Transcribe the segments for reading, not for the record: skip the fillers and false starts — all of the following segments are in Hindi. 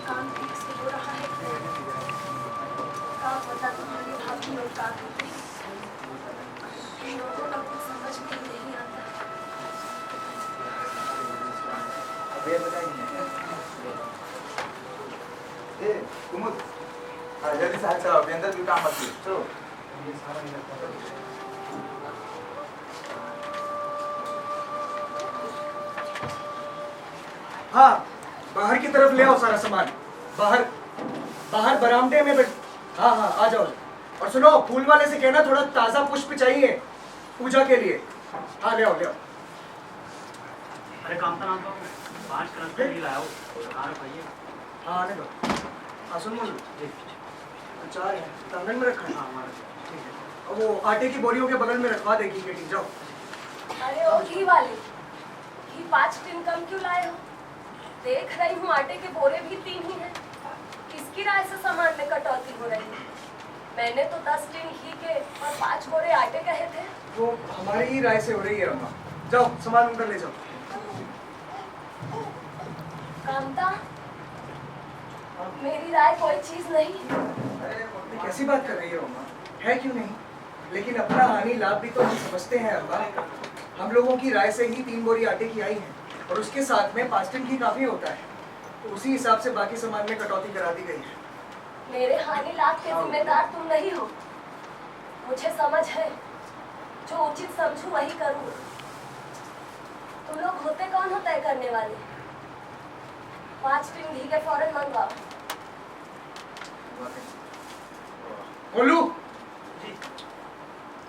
काम ठीक से हो रहा है का पता तुम्हारी भाभी और का लोगों का कुछ समझ में नहीं आता। अब ये बताइए तुम जल्दी से हाथ चलाओ, अंदर भी काम मत चलो। हाँ, बाहर की तरफ ले आओ सारा सामान। बाहर बाहर बरामदे में हाँ हाँ आ जाओ। और सुनो, फूल वाले से कहना थोड़ा ताजा पुष्प चाहिए पूजा के लिए। हाँ ले आओ ले आओ। अरे काम नाम तो 5 कलश नहीं लाया हो भाई। हाँ आने दो। हाँ सुन बोलो चार है कंगन में रखा है। हाँ हमारा ठीक है। और वो आटे की बोरियों के बगल में रखवा देगी कि ठीक जाओ। अरे ओ घी वाले, घी 5 टिन कम क्यों लाए हो? देख रही हूँ आटे के बोरे भी 3 ही हैं। किसकी राय से सामान में कटौती हो रही है? मैंने तो 10 टिन घी के और 5 बोरे आटे कहे थे। वो हमारी ही राय से हो रही है अम्मा। जाओ सामान अंदर ले जाओ। कांता, मेरी राय कोई चीज नहीं। अरे कैसी बात कर रही हो अम्मा? है क्यों नहीं? लेकिन अपना हानि लाभ भी तो हम समझते हैं अम्मा। हम लोगों की राय से ही 3 बोरी आटे की आई है और उसके साथ में 5 टिन घी काफी होता है, तो उसी हिसाब से बाकी सामान में कटौती करा दी गई है। मेरे हानि लाभ के जिम्मेदार तुम नहीं हो। मुझे समझ है, जो उचित समझूं वही करूं। तुम लोग होते कौन हो तय करने वाले? 5 टिन घी के फौरन मंगवाओ। बोलू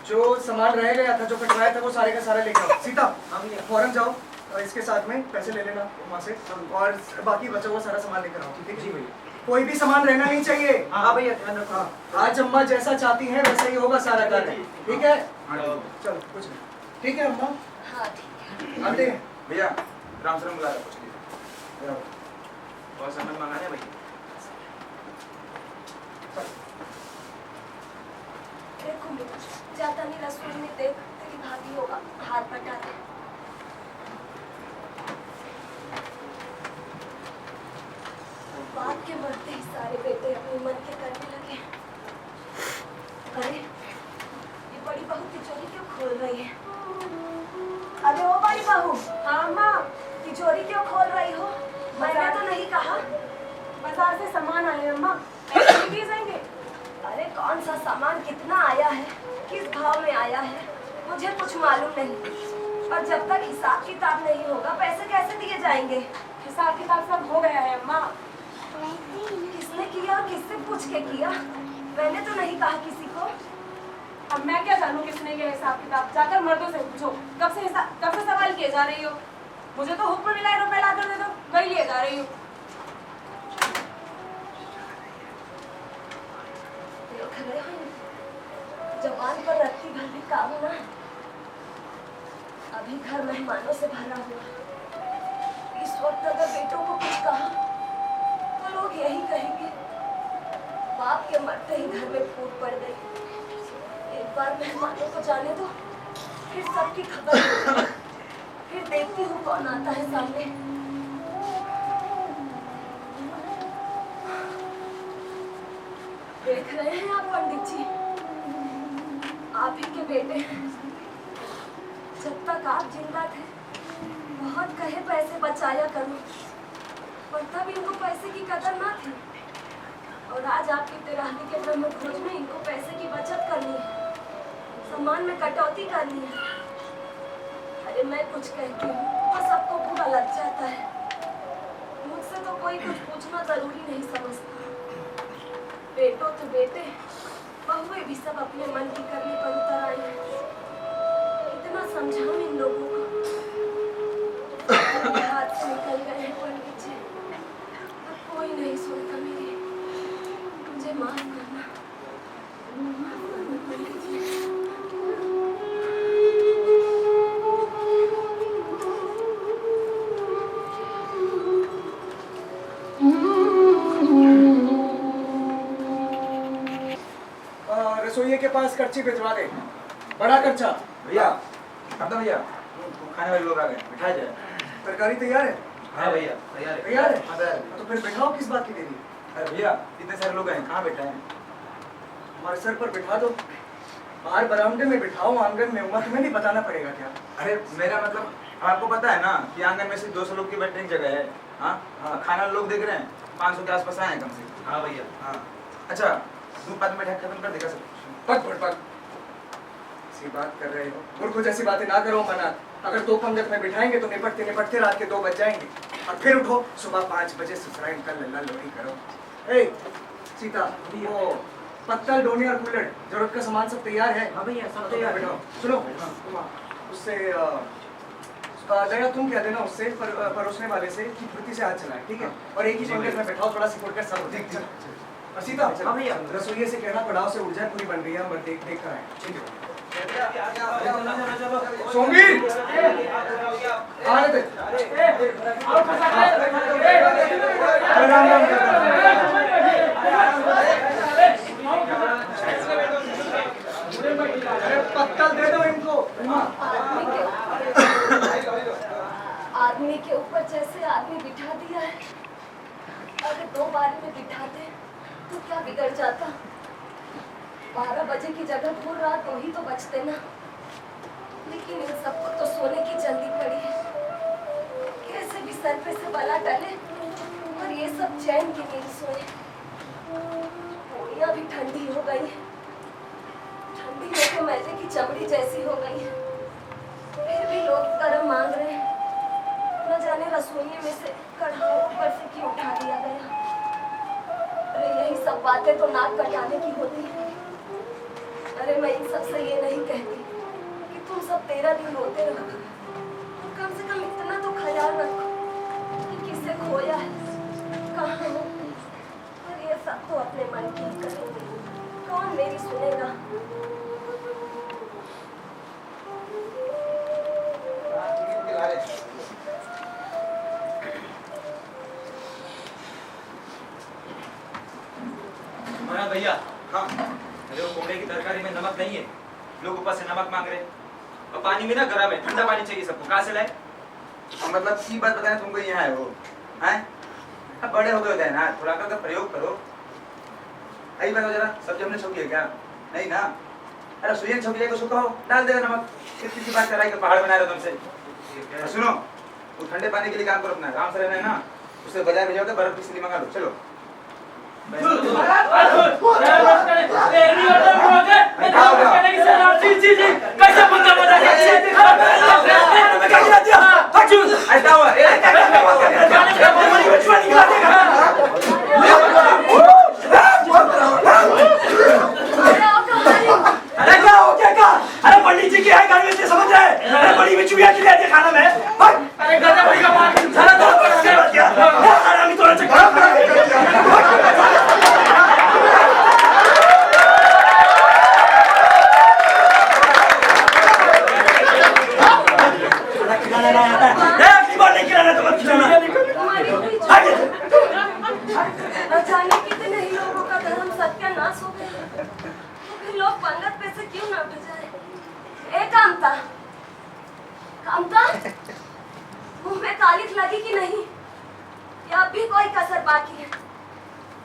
जो सामान रह गया था, जो कटवाया था, वो सारे का सारा लेके आओ। सीता फौरन जाओ और इसके साथ में पैसे ले लेना वहाँ से, और बाकी बचा हुआ सारा सामान लेकर आओ। ठीक है जी भैया। कोई भी सामान रहना नहीं चाहिए। हाँ भैया। हाँ, आज अम्मा जैसा चाहती हैं वैसा ही होगा सारा कार्य। ठीक है चलो कुछ नहीं। ठीक है अम्मा। हाँ ठीक है। आते हैं भैया। राम शरण बुला रहा कुछ नहीं और सामान मंगाने भैया। देखो जाता नहीं रसोई में, देख तेरी भाभी होगा हाथ बटा दे। बाप के मरते ही सारे बेटे अपने मन के करने लगे। अरे ये बड़ी बहू तिजोरी क्यों खोल रही है? अरे ओ बड़ी बहू। हाँ माँ। तिजोरी क्यों खोल रही हो? मैंने तो नहीं कहा। बाजार से सामान आए अम्मा, पैसे भी देंगे। अरे कौन सा सामान कितना आया है, किस भाव में आया है, मुझे कुछ मालूम नहीं। और जब तक हिसाब किताब नहीं होगा पैसे कैसे दिए जाएंगे? हिसाब किताब सब हो गया है अम्मा। किसने किया और किससे पूछ के किया? मैंने तो नहीं कहा किसी को। अब मैं क्या जानूं किसने किया हिसाब किताब? जाकर मर्दों से पूछो। कब से सवाल किए जा रही हो? मुझे तो हुक्म मिला है रुपए लाकर दे दो, वही लिए जा रही हूँ। देख रहे हो जबान पर रत्ती भर भी काबू ना। अभी घर मेहमानों से भरा हुआ। इस वक्त अगर बेटों को कुछ कहा तो लोग यही कहेंगे बाप के मरते ही घर में फूट पड़ गई। एक बार मेहमानों को जाने दो, फिर सबकी खबर होगी। फिर देखती हूँ कौन आता है सामने। देख रहे हैं आप पंडित जी, आप ही के बेटे हैं। जब तक आप जिंदा थे बहुत कहे पैसे बचाया करो, पर तब इनको पैसे की कदर ना थी। और आज आपकी तिराहनी के ब्रह्म खोज में इनको पैसे की बचत करनी है, सामान में कटौती करनी है। अरे मैं कुछ कहती हूँ तो सबको बुरा लग जाता है। मुझसे तो कोई कुछ पूछना जरूरी नहीं समझता। बेटो तो बेटे, बहुएं भी सब अपने मन की करने पर उतर आई हैं। इतना समझाऊं इन लोगों को, हाथ से निकल गए हैं पंडित जी। अब कोई नहीं सुनता मेरी। मुझे माफ करना, माफ करना पंडित जी। रसोइये के पास कर्ची भिजवा दे। बड़ा खर्चा। भैया अब तो भैया खाने वाले लोग आ गए, बिठाया जाए। तरकारी तैयार है? हाँ भैया तैयार है। तैयार है? हाँ तैयार है। तो फिर बैठाओ, किस बात की देरी? अरे भैया इतने सारे लोग हैं, कहाँ बैठे हैं? हमारे सर पर बिठा दो, बाहर बरामदे में बिठाओ, आंगन में उमा, तुम्हें भी बताना पड़ेगा क्या? अरे मेरा मतलब आपको पता है ना कि आंगन में सिर्फ 200 लोग की बैठने की जगह है। हाँ हाँ, खाना लोग देख रहे हैं 500 के आसपास आए हैं कम से कम। हाँ भैया हाँ। अच्छा तुम बाद में खत्म कर देगा सब। पक ऐसी बात कर रहे हो, मूर्खों जैसी बातें ना करो मना। अगर 2 पंगत में बिठाएंगे तो निपटते निपटते रात के 2 बज जाएंगे, और फिर उठो सुबह 5 बजे ससुराल का लल्ला लोरी करो। ए सीता, वो पत्तल, डोने और कुल्हड़, जरूरत का सामान सब तैयार है? हाँ भैया सब तो तैयार है। बैठाओ। सुनो उमा, उससे दया तुम कह देना उससे परोसने वाले से कि फुर्ती से हाथ चलाए, ठीक है? और एक ही पंगत में बैठाओ, थोड़ा सिकुड़ कर सब देख। और सीता, हाँ भैया। रसोइये से कहना पड़ाव से ऊर्जा पूरी बन रही है, हम देख कर आए। ठीक है सोमवीर, आ रहे थे। अरे पत्तल दे दो इनको। आदमी के ऊपर जैसे आदमी बिठा दिया है, अगर 2 बार में बिठाते तो क्या बिगड़ जाता? 12 बजे की जगह पूरी रात 2 ही तो बचते ना। लेकिन इन सबको तो सोने की जल्दी पड़ी है, कैसे भी सर पे से बला टले और ये सब चैन की नींद सोए। पूड़ियाँ भी ठंडी हो गई है, ठंडी होकर मैदे की चमड़ी जैसी हो गई है, फिर भी लोग गरम मांग रहे हैं। न जाने रसोई में से कढ़ा ऊपर से क्यों उठा दिया गया। अरे यही सब बातें तो नाक कटाने की होती है। अरे मैं इन सब से ये नहीं कहती कि तुम सब 13 दिन रोते रहो, कम से कम इतना तो ख्याल रखो कि किसे खोया है, कहाँ हो। पर ये सब तो अपने मन की ही करेंगे, कौन मेरी सुनेगा? भैया हाँ, अरे वो कोंबड़े की तरकारी में नमक नहीं है, लोग ऊपर से नमक मांग रहे हैं, और पानी में ना गरम है, ठंडा पानी चाहिए सबको, कहाँ से लाए? मतलब की बात बताना तुमको यहाँ है वो हैं? अब बड़े हो गए ना, थोड़ा का प्रयोग करो। यही बताओ जरा, सब्जी हमने छौकी है क्या? नहीं ना। अरे सुयन छौकी को सुखाओ, डाल देगा नमक, कितनी बात कराई के पहाड़ बना रहे हो तुमसे। सुनो, वो ठंडे पानी के लिए काम करो अपना, आराम से रहना है ना। उससे बाजार में जाओगे बर्फ की सिली मंगा लो, चलो। अरे पंडित जी की है घर में से समझ रहे हैं? अरे बड़ी बिचुया की लेते खाना में। अरे गधा बड़ी का मार सारा दो कर दिया। आराम तो चक्कर मुंह में कालिख लगी कि नहीं, या अब भी कोई कसर बाकी है?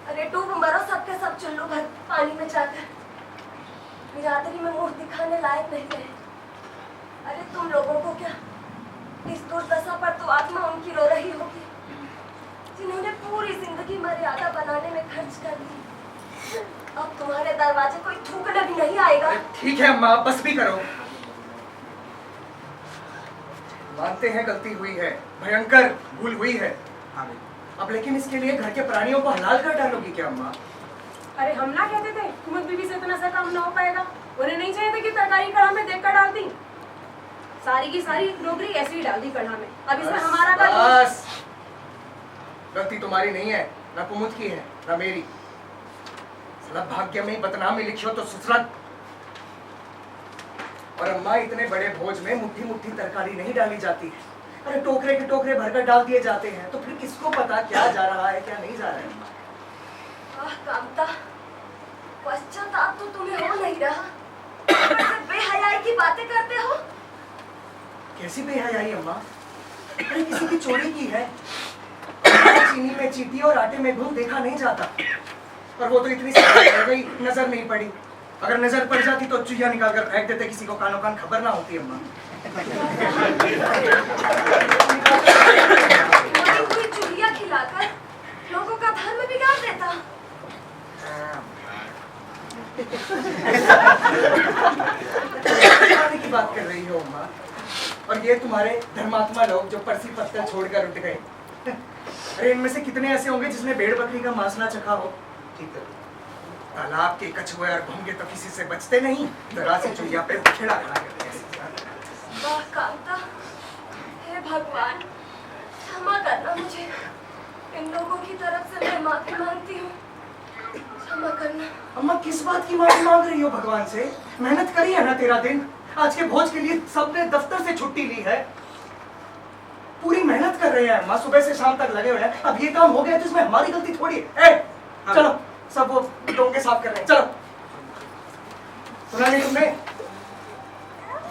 अरे डूब मरो सबके सब चुल्लू भर पानी में जाकर, बिरादरी में मुंह दिखाने लायक नहीं रहे। अरे तुम लोगों को क्या इस दुर्दशा पर तो आत्मा उनकी रो रही होगी जिन्होंने पूरी जिंदगी मर्यादा बनाने में खर्च कर दी। अब तुम्हारे दरवाजे कोई थूकने भी नहीं आएगा। ठीक है अम्मा, बस भी करो। मानते हैं गलती हुई है, भयंकर भूल हुई है। हाँ अब लेकिन इसके लिए घर के प्राणियों को हलाल कर डालोगी क्या अम्मा? अरे हम ना कहते थे कुमुद बीबी से इतना सा काम ना हो पाएगा। उन्हें नहीं चाहिए था कि तरकारी कढ़ा में देखकर डाल दी, सारी की सारी नौकरी ऐसे ही डाल दी कढ़ा में। अब इसमें हमारा बस, गलती तुम्हारी नहीं है, ना कुमुद की है ना मेरी। साला भाग्य में बदनामी लिखी हो तो ससुराल। और अम्मा इतने बड़े भोज में मुट्ठी मुट्ठी तरकारी नहीं डाली जाती है। अरे टोकरे के टोकरे भरकर डाल दिए जाते हैं, तो फिर किसको पता क्या जा रहा है क्या नहीं जा रहा है। कामता, पश्चाताप तो तुम्हें हो नहीं रहा, बेहयाई की बातें करते हो? कैसी बेहयाई अम्मा? अरे किसी की चोरी की है। चीनी में चींटी और आटे में घुल देखा नहीं जाता। और वो तो इतनी सी रह गई, नजर नहीं पड़ी। अगर नजर पड़ जाती तो चुहिया निकाल कर फेंक देते, किसी को कानो कान खबर ना होती अम्मा। मरी हुई चूहिया खिलाकर लोगों का धर्म बिगाड़ देता। खाने की बात कर रही हो अम्मा? और ये तुम्हारे धर्मात्मा लोग जो परसी पत्थर छोड़कर उठ गए, अरे इनमें से कितने ऐसे होंगे जिसने भेड़ बकरी का मांस ना चखा हो? ठीक है, तालाब के कछुए और घोंगे तो किसी से बचते नहीं, जरा सी चुहिया पे खेड़ा खड़ा करते हैं। वाह कांता, हे भगवान, क्षमा करना मुझे। इन लोगों की तरफ से मैं माफी मांगती हूँ। क्षमा करना। अम्मा किस बात की माफी मांग रही हो भगवान से? मेहनत करी है ना तेरा दिन, आज के भोज के लिए सबने दफ्तर से छुट्टी ली है। पूरी मेहनत कर रहे हैं अम्मा, सुबह से शाम तक लगे हुए हैं। अब ये काम हो गया तो इसमें हमारी गलती थोड़ी है। चलो सब वो डोंगे साफ कर रहे हैं, चलो। सुना नहीं तुमने?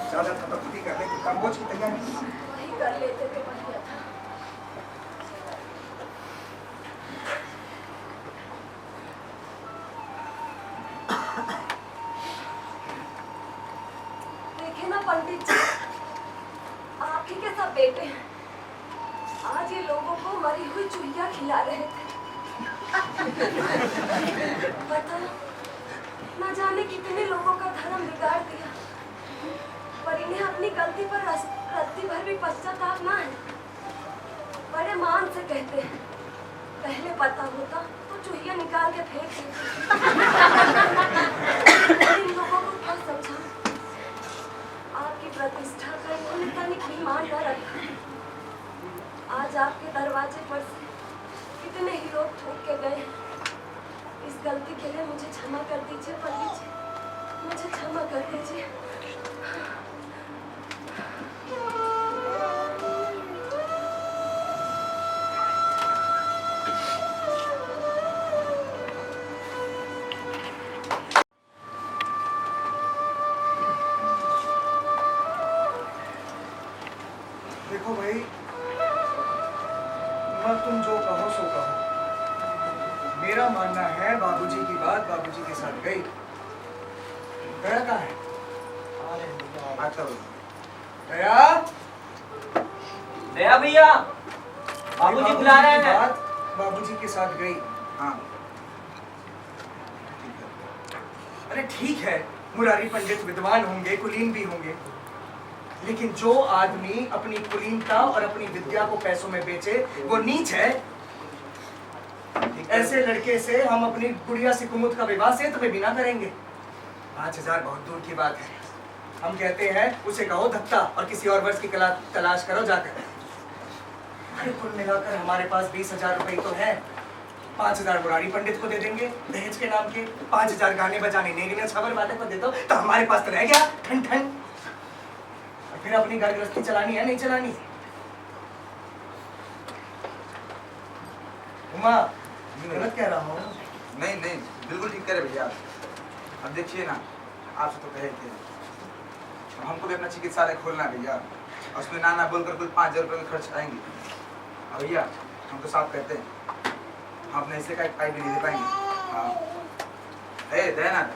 ज्यादा थपथपी कर रहे थे, भोज की तैयारी। वही कर लेते थे, बढ़िया था। देखे ना पंडित जी, आप ही के सब बेटे हैं। आज ये लोगों को मरी हुई चूहिया खिला रहे थे। बताओ, न जाने कितने लोगों का धर्म बिगाड़ दिया, पर इन्हें अपनी गलती पर रत्ती भर भी पश्चाताप ना है। बड़े मान से कहते हैं, पहले पता होता तो चूहिया निकाल के फेंक देते। इन लोगों को क्या समझा? आपकी प्रतिष्ठा का इन्होंने तनिक भी मान न रखा। आज आपके दरवाजे पर से कितने ही लोग ठोक के गए। इस गलती के लिए मुझे क्षमा कर दीजिए पंडित जी, मुझे क्षमा कर दीजिए। देखो भाई, मैं तुम जो कहो सो कहो। मेरा मानना है बाबूजी की बात बाबूजी के साथ गई। गया कहाँ है? अच्छा गया? दया भैया, बाबूजी बुला रहे हैं। बात बाबूजी के साथ गई। हाँ अरे ठीक है, मुरारी पंडित विद्वान होंगे, कुलीन भी होंगे, लेकिन जो आदमी अपनी कुलीनता और अपनी विद्या को पैसों में बेचे वो नीच है। ऐसे लड़के से हम अपनी गुड़िया से कुमुद का विवाह से तुम्हें बिना करेंगे। 5000 बहुत दूर की बात है। हम कहते हैं उसे कहो धत्ता और किसी और वर्ष की कला तलाश करो जाकर। अरे कुल मिलाकर हमारे पास 20,000 रुपए तो है। 5,000 मुरारी पंडित को दे देंगे दहेज के नाम के। 5,000 गाने बजाने नेगने छबर वाले को दे दो तो हमारे पास तो रह गया ठन ठन। फिर अपनी घर गृहस्थी चलानी है नहीं चलानी? उमा, गलत कह रहा हूँ? नहीं नहीं, बिल्कुल ठीक करे भैया। अब देखिए ना, आपसे तो कहे थे अब हमको भी अपना चिकित्सालय खोलना है भैया, और उसमें नाना बोलकर कुछ 5,000 रुपये का खर्च आएंगे। और भैया हम तो साफ कहते हैं, हम अपने हिस्से का एक पाई भी नहीं दे पाएंगे। हाँ ए दयानंद,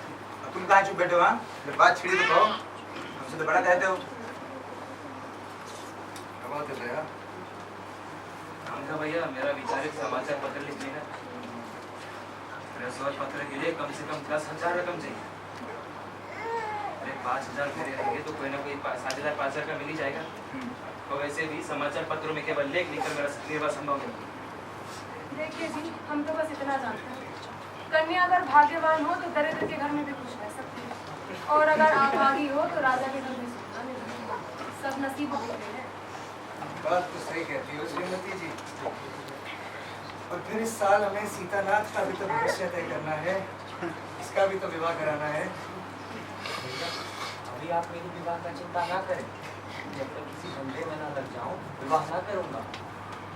अब तुम कहाँ चुप बैठे हो? हाँ जब बात छिड़ी तो कहो, हमसे तो बड़ा कहते हो। बात है दया। हमका भैया मेरा विचारित समाचार पत्र लिख लेना। रसोई पत्र के लिए कम से कम 10,000 रकम चाहिए। अरे 5,000 मेरे रहेंगे तो कोई ना कोई 7,000 5,000 का मिल ही जाएगा। तो वैसे भी समाचार पत्रों में केवल लेख लिखकर मेरा निर्वाह संभव नहीं। देखिए जी, हम तो बस इतना जानते हैं, कन्या अगर भाग्यवान हो तो दरिद्र के घर में भी खुश रह सकती है, और अगर अभागी हो तो राजा के घर में सुखना नहीं। सब नसीब होते हैं। बात तो सही कहती हो श्रीमती जी। और फिर इस साल हमें सीतानाथ का भी तो भविष्य तय करना है, इसका भी तो विवाह कराना है। अभी आप मेरी विवाह का चिंता ना करें, जब तक किसी धंधे में ना लग जाऊं विवाह ना करूंगा।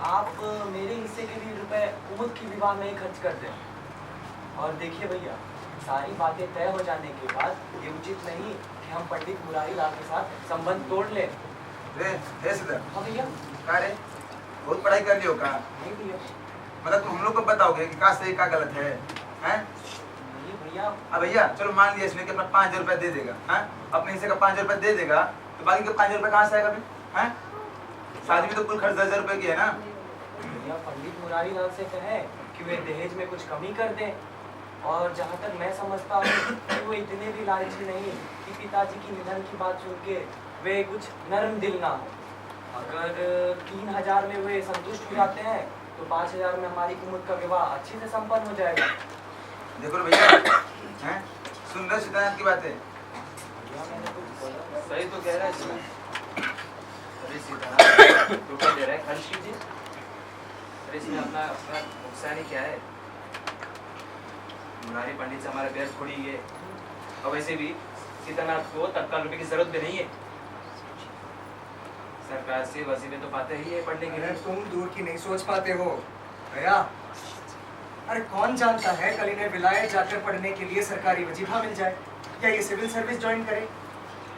आप मेरे हिस्से के भी रुपए कुमुद की विवाह में ही खर्च कर दें। और देखिए भैया, सारी बातें तय हो जाने के बाद ये उचित नहीं कि कि हम पंडित मुरारी लाल के साथ संबंध तोड़ ले। रे सिद्धर, हाँ भैया। का रे बहुत पढ़ाई कर लियो का? नहीं भैया। मतलब तुम हम लोग को बताओगे कि का सही का गलत है, हैं? नहीं भैया। अब भैया चलो मान लिया इसने कि अपना 5,000 रुपया दे देगा, हैं? अपने हिस्से का 5,000 रुपया दे देगा, तो बाकी के 5,000 रुपया कहाँ से आएगा फिर, हैं? शादी में तो कुल खर्च 10,000 रुपये की है ना? भैया पंडित मुरारी लाल से कहे कि वे दहेज में कुछ कमी कर दें, और जहाँ तक मैं समझता हूँ कि वो इतने भी लालची नहीं कि पिताजी की निधन की बात सुन के वे कुछ नरम दिल ना हो। अगर 3,000 में वे संतुष्ट हो जाते हैं तो 5,000 में हमारी कुमुद का विवाह अच्छे से संपन्न हो जाएगा। देखो भैया, हैं? सुन रहे सिद्धांत की बातें? भैया मैंने कुछ बोला। सही तो कह रहा है सिद्धांत। अरे सिद्धांत रुपये दे रहा है, खर्च कीजिए। अरे इसमें अपना अपना नुकसान ही क्या है? मुरारी पंडित से हमारा पैर थोड़ी है, और वैसे भी सीतानाथ को तत्काल रुपए की जरूरत भी नहीं है। सरकार से वजीफे तो पाते ही है पढ़ने के अरे लिए। तुम दूर की नहीं सोच पाते हो भैया। अरे कौन जानता है कल इन्हें विलायत जाकर पढ़ने के लिए सरकारी वजीफा मिल जाए, या ये सिविल सर्विस ज्वाइन करे।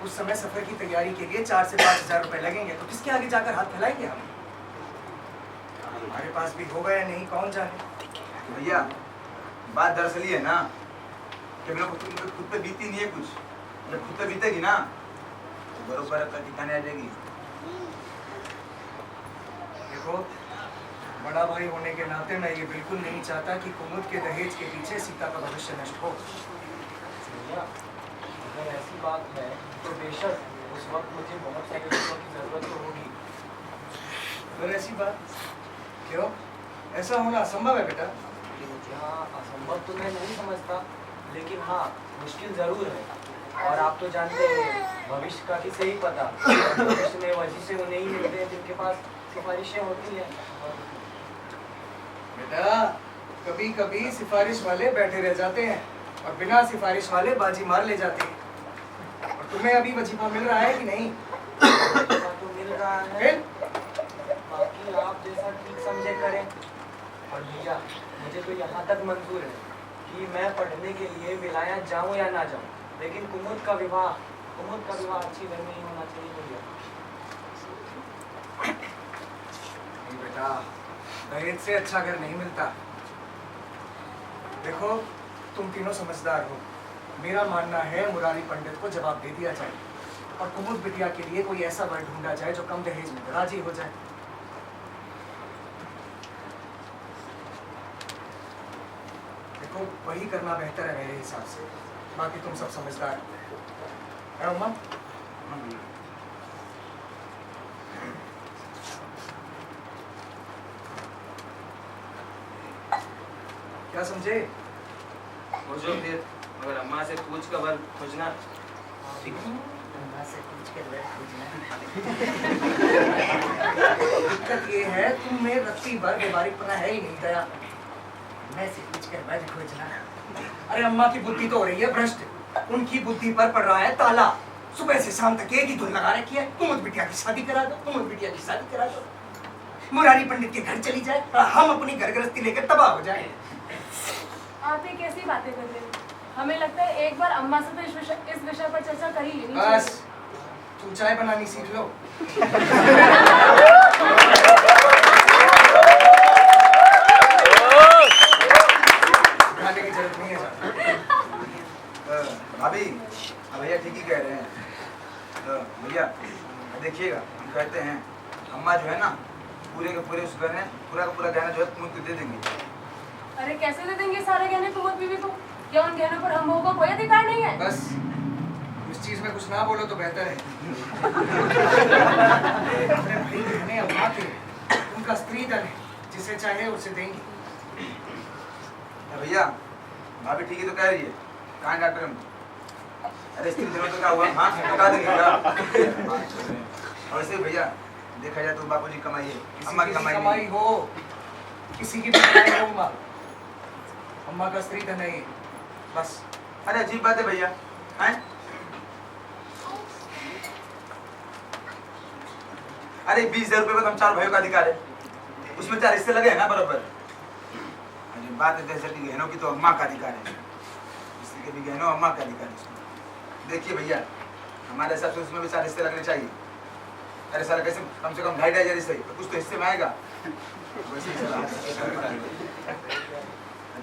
उस समय सफर की तैयारी के लिए 4 से 5,000 रुपए लगेंगे, तो किसके आगे जाकर हाथ फैलाएंगे हम? हमारे पास भी होगा या नहीं कौन जाने। भैया बात दरअसल ये है ना कि हम लोग खुद पे बीती नहीं है कुछ। जब खुद पे बीतेगी ना तो बरोबर अपना ठिकाने आ जाएगी। देखो बड़ा भाई होने के नाते मैं ये बिल्कुल नहीं चाहता कि कुमुद के दहेज के पीछे सीता का भविष्य नष्ट हो। भैया अगर ऐसी बात है तो बेशक उस वक्त मुझे बहुत सारे लोगों की जरूरत तो होगी। अगर ऐसी बात क्यों, ऐसा होना असंभव है बेटा। हाँ असंभव तो मैं नहीं समझता, लेकिन हाँ मुश्किल जरूर है। और आप तो जानते हैं भविष्य का किसे ही पता। भविष्य में वजीफे उन्हें ही मिलते हैं जिनके पास सिफारिशें होती हैं। बेटा कभी कभी सिफारिश वाले बैठे रह जाते हैं और बिना सिफारिश वाले बाजी मार ले जाते हैं। और तुम्हें अभी वजीफा मिल रहा है कि नहीं? वजीफा तो मिल रहा है, फिर बाकी आप जैसा ठीक समझे करें। और भैया मुझे तो यहाँ तक मंजूर है कि मैं पढ़ने के लिए विलायत जाऊँ या ना जाऊँ, लेकिन कुमुद का विवाह अच्छी घर में ही होना चाहिए भैया। नहीं बेटा, दहेज से अच्छा घर नहीं मिलता। देखो तुम तीनों समझदार हो, मेरा मानना है मुरारी पंडित को जवाब दे दिया जाए और कुमुद बिटिया के लिए कोई ऐसा वर ढूंढा जाए जो कम दहेज में राजी हो जाए। देखो वही करना बेहतर है मेरे हिसाब से। बाकी तुम सब समझदार है उम्मा? हाँ भैया। क्या समझे? खोजो फिर, मगर अम्मा से पूछ कर वर खोजना। अम्मा से पूछ कर वर खोजना। दिक्कत ये है तुम में रत्ती भर व्यवहारिकपना है ही नहीं दया। मैं से पूछ कर वर खोजना। अरे अम्मा की बुद्धि तो हो रही है भ्रष्ट, उनकी बुद्धि पर पड़ रहा है ताला। सुबह से शाम तक एक ही धुन लगा रखी है, कुमुद बिटिया की शादी करा दो, कुमुद बिटिया की शादी करा दो। मुरारी पंडित के घर चली जाए और हम अपनी घर गृहस्थी लेकर तबाह हो जाए। आप ये कैसी बातें कर रहे हैं? हमें लगता है एक बार अम्मा से तो इस विषय पर चर्चा कर ही लेनी चाहिए। बस तुम चाय बनानी सीख लो। खाने की जरूरत नहीं है। भाभी भैया ठीक ही कह रहे हैं। भैया देखिएगा, हम कहते हैं अम्मा जो है ना पूरे के पूरे उस गहने पूरा का पूरा गहना जो है कुमुद को दे देंगे। अरे कैसे दे देंगे सारे गहने कुमुद बीवी को? क्या उन गहनों पर हम लोगों का कोई अधिकार नहीं है? बस इस चीज में कुछ ना बोलो तो बेहतर है। अरे भाई गहने अम्मा के, उनका स्त्री धन है, जिसे चाहे उसे देंगे। भैया भाभी ठीक ही तो कह रही है, कहाँ डॉक्टर हम? अरे स्त्री धनों तो क्या हुआ, हाँ बता देंगे क्या? और वैसे भैया देखा जाए तो बापूजी कमाई है, अम्मा की कमाई हो, किसी की भी कमाई हो अम्मा, अम्मा का स्त्री धन है ये, बस। अरे अजीब बात है भैया, हैं? अरे 20,000 रुपये में हम 4 भाइयों का अधिकार है, उसमें 4 हिस्से लगे हैं ना बराबर। अरे बात है दहशत की गहनों की तो अम्मा का अधिकार है, इसलिए भी गहनों अम्मा का अधिकार है। देखिए भैया हमारे हिसाब से उसमें भी 4 हिस्से लगने चाहिए। अरे साला कैसे कम से कम 2.5 हिस्से कुछ तो हिस्से में आएगा। वैसे ही चला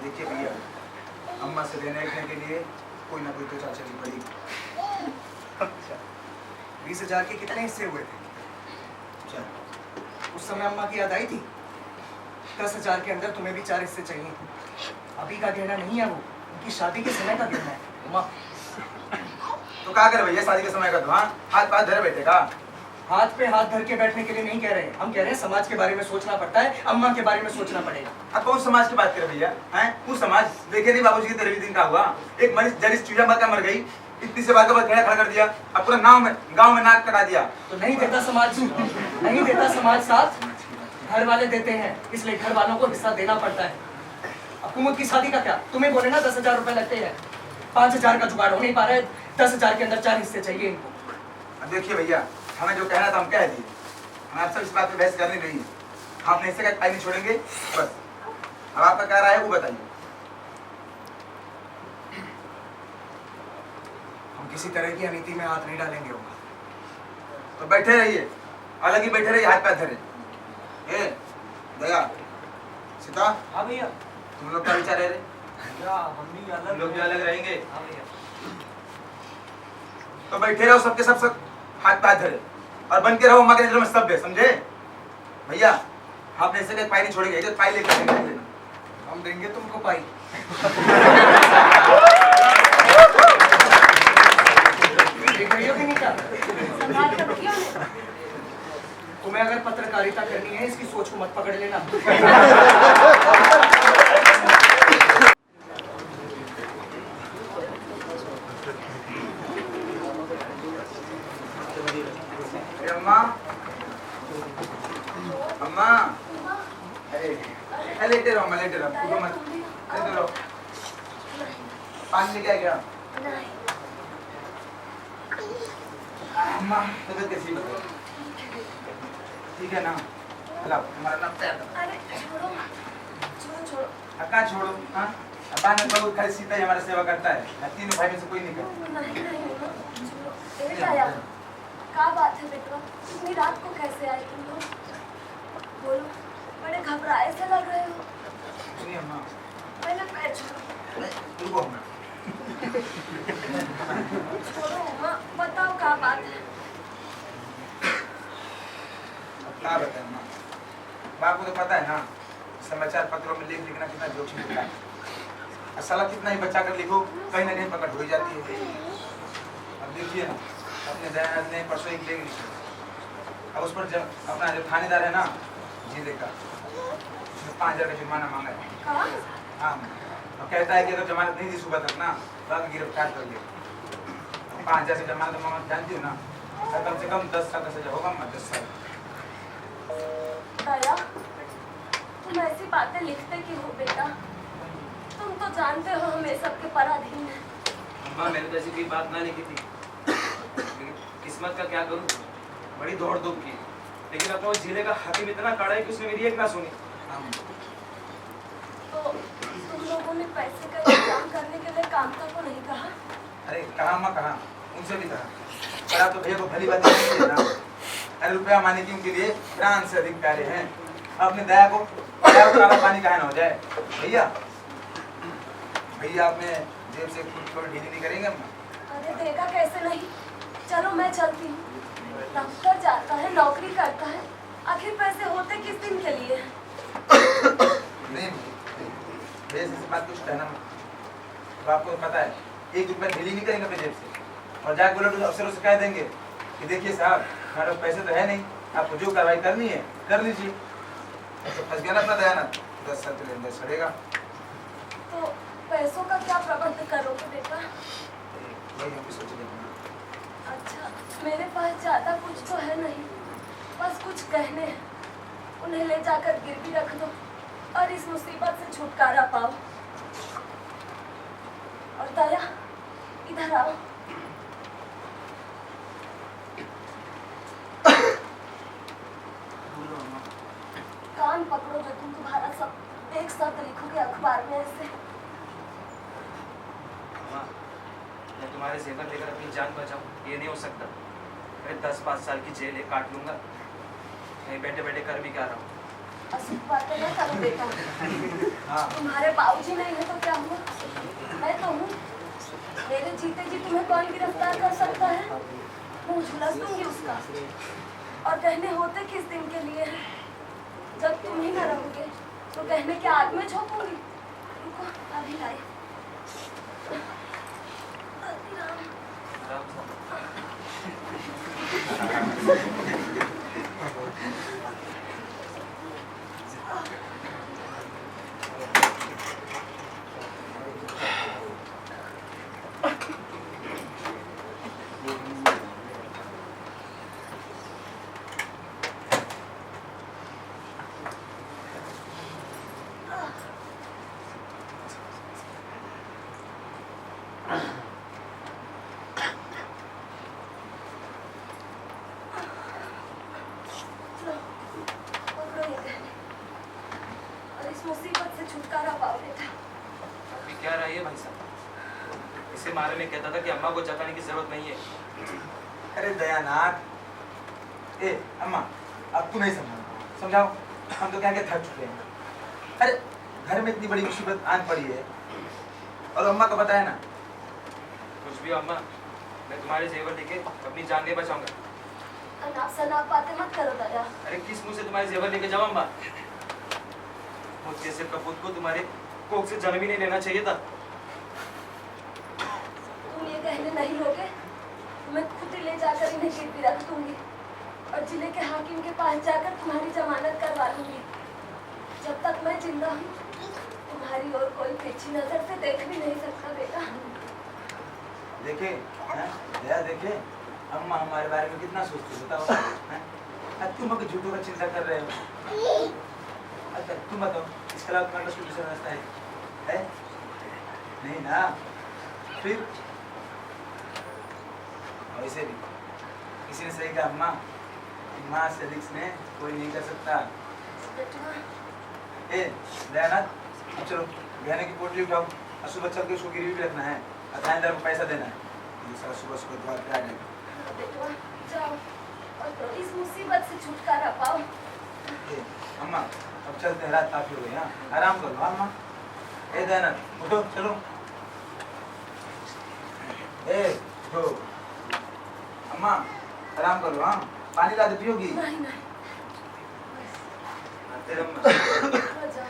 देखिए भैया, अम्मा से लेने के लिए कोई ना कोई तो चाल चलनी पड़ेगी। 20,000 के कितने हिस्से हुए थे? उस समय अम्मा की याद आई थी? 10,000 के अंदर तुम्हें भी 4 हिस्से चाहिए। अभी का गहना नहीं है वो, उनकी शादी के समय का गहना है। उमा, तो क्या करे भैया शादी के समय का तो? हाँ, हाथ पाथ धरे बैठे का? हाथ पे हाथ धर के बैठने के लिए नहीं कह रहे हैं, हम कह रहे हैं समाज के बारे में सोचना पड़ता है, अम्मा के बारे में सोचना पड़ेगा। अब कौन समाज की बात करे भैया? हैं? वो समाज देखे नहीं बाबूजी की तेरे भी दिन का हुआ। एक मरीज जरिस चूजा मर गई, इतनी से बात के बाद गहना खड़ा कर दिया, अब पूरा गांव में नाक कटा दिया। तो नहीं देता समाज, नहीं देता समाज साथ, घर वाले देते हैं, इसलिए घर वालों को हिस्सा देना पड़ता है। अब कुमुद की शादी का क्या? तुम्हें बोले ना 10,000 रुपए लगते हैं, 5,000 का जुगाड़ हो नहीं पा रहा है, 10,000 के अंदर 4 हिस्से चाहिए इनको। अब देखिए भैया, हमें जो कहना था हम कह दिए, हमें आपसे इस बात पे बहस करनी नहीं है। हम अपने हिस्से का पाई नहीं छोड़ेंगे बस। अब आपका क्या राय है वो बताइए। हम किसी तरह की अनीति में हाथ नहीं डालेंगे होगा। तो बैठे रहिए, अलग ही बैठे रहिए, हाथ पैर धरे। ए दया, सीता, हाँ भैया। तुम लोग क्या विचार है रे? भैया हम भी हम अलग लोग भी अलग रहेंगे। हाँ भैया। तो बैठे रहो सबके सब हाथ पैर धरे और बन के रहो अम्मा के नजरों में सभ्य, समझे भैया? आपने ऐसे का पाई नहीं छोड़ेंगे, जो पाई लेकर लेना। हम देंगे तुमको पाई। देख रही हो कि नहीं क्या? संभाल कर रखिए उन्हें। तुम्हें अगर पत्रकारिता करनी है, इसकी सोच को मत पकड़ लेना। अम्मा, अम्मा, लेटे रहो, लेटे रहो, कूदो मत, लेटे रहो। पानी लेके आ गया। अम्मा तबीयत कैसी है? ठीक है ना? लाओ हमारा नाम तैयार करो। अरे छोड़ो छोड़ो। कहाँ छोड़ो? हाँ, अब्बा ने बहुत खाली सीता ही हमारा सेवा करता है, तीनों भाई में से कोई नहीं करता। नहीं दया, क्या बात है बेटा? इतनी रात को कैसे आए तुम लोग? बोलो, बड़े घबराए से लग रहे हो। सुनिए अम्मा, पहले पैर छोड़ो। रुको अम्मा। छोड़ो अम्मा, बताओ क्या बात है? अब क्या बताएं अम्मा? बाप को तो पता है ना, समाचार पत्रों में लेख लिखना कितना जोखिम होता है। और साला कितना ही बचा कर लिखो, कहीं ना कहीं पकड़ हो ही जाती है। अब देखिए ना, अपने दयानंद ने परसों एक लेख लिखा, अब उस पर जब अपना जो थानेदार है ना जिले का, उसने 5,000 का जुर्माना मांगा है। कहाँ? हाँ, और कहता है कि अगर जमानत नहीं दी सुबह तक ना तो आप गिरफ्तार कर ले। 5,000 से जमानत मांगा, जानती हो ना, कम से कम 10 साल का सजा होगा। 10 साल। दया, तुम ऐसी बातें लिखते क्यों हो बेटा? तुम तो जानते हो हम ये सब के पराधीन हैं। अम्मा मैंने तो ऐसी कोई बात ना लिखी थी, लेकिन किस्मत का क्या करूं, बड़ी दौड़ धूप की, लेकिन अपना वो जिले का हाकिम इतना कड़ा है कि उसने मेरी एक ना सुनी। तो तुम लोगों ने पैसे का इंतजाम करने के लिए कामता को नहीं कहा? अरे कहा माँ कहा, उनसे भी कहा, पर आप तो भैया को भली बात नहीं है ना। अरे रुपया माने की उनके लिए प्राण से अधिक प्यारे हैं। अपने दया को काला पानी काहे ना हो जाए भैया? भैया आपने जेब से खुद को ढीली नहीं करेंगे अम्मा? अरे देगा कैसे नहीं? चलो मैं चलती हूँ। दफ्तर जाता है, नौकरी करता है, आखिर पैसे होते किस दिन के लिए? नहीं भैया से बात कुछ कहना मत। तो आपको पता है 1 रुपया ढीली नहीं करेंगे अपने जेब से, और जाके बोलो तो अफसरों से कह देंगे कि देखिए साहब हमारे पास पैसे तो है नहीं, आपको जो कार्रवाई करनी है कर लीजिए। तो फंस गया ना अपना दयानंद, 10 साल के अंदर सड़ेगा। तो पैसों का क्या प्रबंध करोगे बेटा? वही हम भी सोच रहे हैं। अच्छा, मेरे पास ज्यादा कुछ तो है नहीं, बस कुछ गहने हैं, उन्हें ले जाकर गिरवी रख दो और इस मुसीबत से छुटकारा पाओ। और दया, इधर आओ। कान पकड़ो जो तुम तुम्हारा सब एक साथ लिखोगे अखबार में ऐसे। अम्मा, मैं तुम तुम्हारे जेवर लेकर अपनी जान बचाऊं, ये नहीं हो सकता। मैं 10-5 साल की जेल काट लूंगा। मैं बैठे बैठे कर भी क्या रहा हूँ। अशुभ बातें न करो बेटा। हाँ तुम्हारे बाबूजी नहीं है तो क्या हुआ? मैं तो हूँ। मेरे जीते जी तुम्हें कौन गिरफ्तार कर सकता है? मुंह झुलस दूंगी उसका। और गहने होते किस दिन के लिए हैं? जब तुम ही न रहोगे तो गहने के आग में झोंकूंगी। रुको अभी लाई। आराम से। लो, पकड़ो ये गहने। और इस मुसीबत से छुटकारा पाओ बेटा। अभी क्या रहा है भाई साहब? इसे मारे में कहता था कि अम्मा को जगाने की जरूरत नहीं है। अरे दयानाथ, ए अम्मा, अब तू नहीं समझाओ। हम तो क्या के थक चुके हैं। अरे घर में इतनी बड़ी मुसीबत आन पड़ी है और अम्मा को पता है ना। कुछ भी अम्मा, मैं तुम्हारे जेवर लेके अपनी जान नहीं बचाऊंगा। अनाप शनाप बातें मत करो दया। अरे किस मुंह से तुम्हारे जेवर लेके जाऊं अम्मा? मुझ जैसे कपूत को तुम्हारे कोख से जन्म ही नहीं लेना चाहिए था। तुम ये गहने नहीं लोगे, मैं खुद ही ले जाकर इन्हें गिरवी रख दूंगी और जिले के हाकिम के पास जाकर तुम्हारी जमानत करवा लूंगी। जब तक मैं जिंदा हूँ तुम्हारी और कोई तिरछी नजर से देख भी नहीं सकता बेटा। देखे दया, देखे अम्मा हमारे बारे में कितना सोचती है बताओ। हैं? तुम अगर झूठों का चिंता कर रहे हो। अच्छा तुम बताओ, इसके अलावा तुम्हारे पास कोई दूसरा रास्ता है? नहीं ना? फिर वैसे भी किसी ने सही कहा अम्मा, माँ से अधिक स्नेह कोई नहीं कर सकता। बेटा ए दयानाथ, अब चलो गहने की पोटली उठाओ और सुबह चल के उसको गिरवी भी रखना है और थानेदार को पैसा देना है। दूसरा सुबह सुबह द्वार पे आ जाएगा। बेटा जाओ और तो इस मुसीबत से छुटकारा पाओ। ए अम्मा, अब चलते हैं, रात काफी हो गई। हाँ आराम करो। हाँ अम्मा। ए दयानाथ उठो, चलो। ए उठो अम्मा, आराम करो। हाँ पानी ला देती होगी। नहीं नहीं तेरे अम्मा हो जाओ।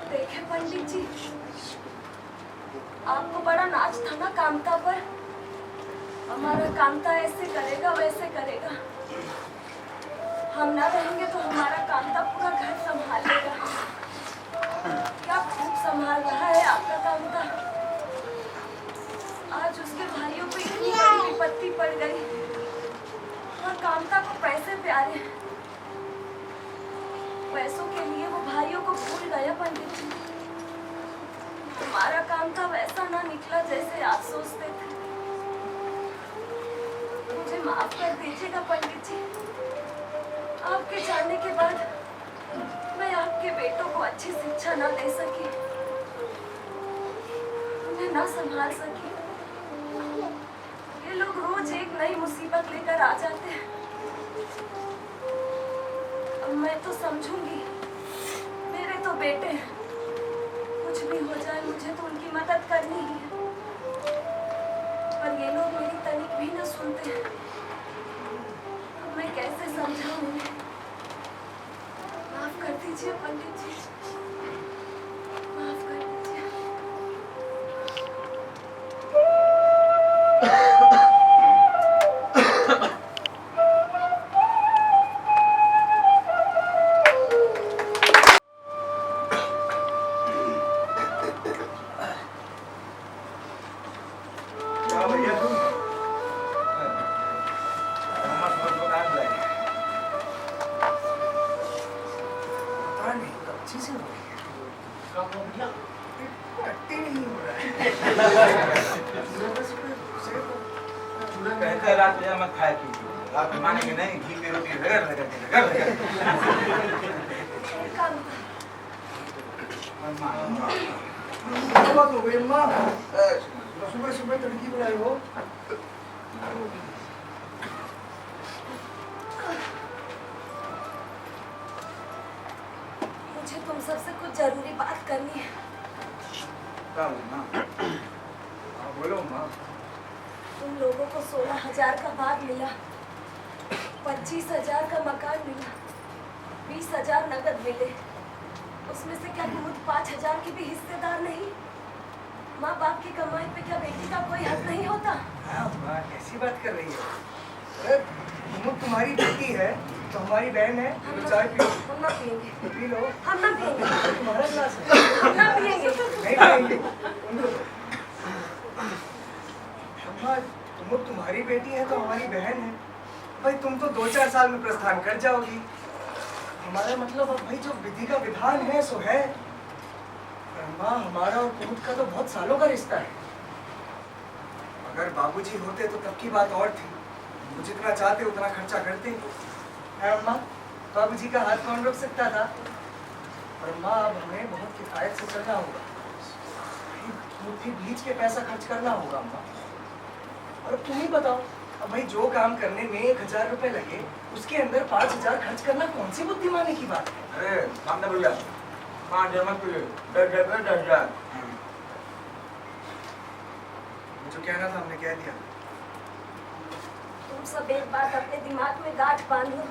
देखे पंडित जी, आपको बड़ा नाच था ना कामता पर। हमारा कामता ऐसे करेगा वैसे करेगा। हम ना रहेंगे तो हमारा कामता पूरा घर संभाल लेगा। क्या खूब संभाल रहा है आपका कामता। आज उसके भाइयों को इतनी बड़ी विपत्ति पड़ गई और कामता को पैसे प्यारे। पैसों के लिए वो भाइयों को भूल गया पंडित जी। हमारा कामता वैसा ना निकला जैसे आप सोचते थे। मुझे माफ कर दीजिएगा पंडित जी। आपके जाने के बाद मैं आपके बेटों को अच्छी शिक्षा ना दे सकी, उन्हें ना संभाल सकी। ये लोग रोज एक नई मुसीबत लेकर आ जाते हैं। अब मैं तो समझूंगी, मेरे तो बेटे हैं। कुछ भी हो जाए मुझे तो उनकी मदद करनी ही है। पर ये लोग मेरी तनिक भी न सुनते हैं। अब मैं कैसे समझाऊं उन्हें? माफ कर दीजिए पंडित जी, माफ कर दीजिए। क्या भैया तुम? अम्मा सुबह सुबह कहाँ बुलाए? पता नहीं कब चीजें हो रही हैं। कब हो गया? टट्टी नहीं हो रहा है। सुबह सुबह है रात में मत खाया कीजिए, आप मानेंगे नहीं, घी की रोटी रगड़ रगड़ के रगड़ रगड़ क्या बात हो गई अम्मा? सुबह सुबह तड़की बनाई हो? मुझे तुम सबसे कुछ जरूरी बात करनी है। हाँ बोलो अम्मा। तुम लोगों को 16,000 का भाग मिला, 25,000 का मकान मिला, 20,000 नकद मिले। उसमें से क्या तुम 5,000 की भी हिस्सेदार नहीं? माँ बाप की कमाई पे क्या बेटी का कोई हक नहीं होता? हाँ अम्मा, कैसी बात कर रही है? अरे तुम्हारी बेटी है तो हमारी बहन है, तो चाय पियो। हम ना पियेंगे। P low. हम ना पियेंगे। तुम्हारा गिलास है। हम ना पियेंगे। नहीं पियेंगे। अम्मा तुम्हारी बेटी है तो हमारी बहन है। भाई तुम तो 2-4 साल में प्रस्थान कर जाओगी। हमारा मतलब अब भाई जो विधि का विधान है सो है। अम्मा हमारा और कुमुद का तो बहुत सालों का रिश्ता है। अगर बाबूजी होते तो तब की बात और थी, वो जितना चाहते उतना खर्चा करते। है अम्मा, बाबूजी का हाथ कौन रोक सकता था? और अम्मा अब हमें बहुत किफायत से चलना होगा। मुट्ठी बीच के पैसा खर्च करना होगा अम्मा। और अब तुम ही बताओ, अब भाई जो काम करने में 1,000 रुपए लगे उसके अंदर 5,000 खर्च करना कौन सी बुद्धिमानी की बात है? अरे सामने बोल गया 5,000 मत पिए, 10,000 जो कहना था हमने कह दिया। तुम सब एक बात अपने दिमाग में गांठ बांध लो।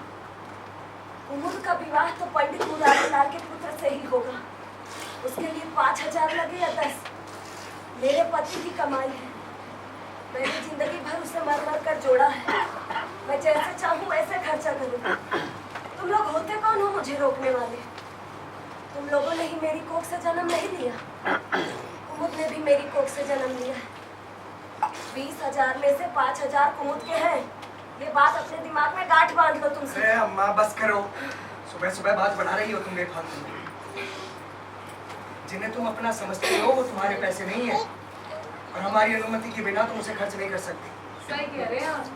कुमुद का विवाह तो पंडित मुरारी लाल के पुत्र से ही होगा। उसके लिए 5,000 लगे या 10, मेरे पति की कमाई है। मैंने जिंदगी भर उसे मर मर कर जोड़ा है। मैं जैसे चाहूँ वैसे खर्चा करूँ। तुम लोग होते कौन हो मुझे रोकने वाले? तुम लोगों ने ही मेरी कोख से जन्म नहीं लिया, कुमुद ने भी मेरी कोख से जन्म लिया है। 20,000 में से 5,000 कुमुद के हैं। ये बात अपने दिमाग में गांठ बांध लो तुम। अरे अम्मा बस करो, सुबह सुबह बात बढ़ा रही हो तुम बेफालतू। जिन्हें तुम अपना समझते हो वो तुम्हारे पैसे नहीं है, और हमारी अनुमति के बिना तुम उसे खर्च नहीं कर सकती। सही कह रहे हैं आप।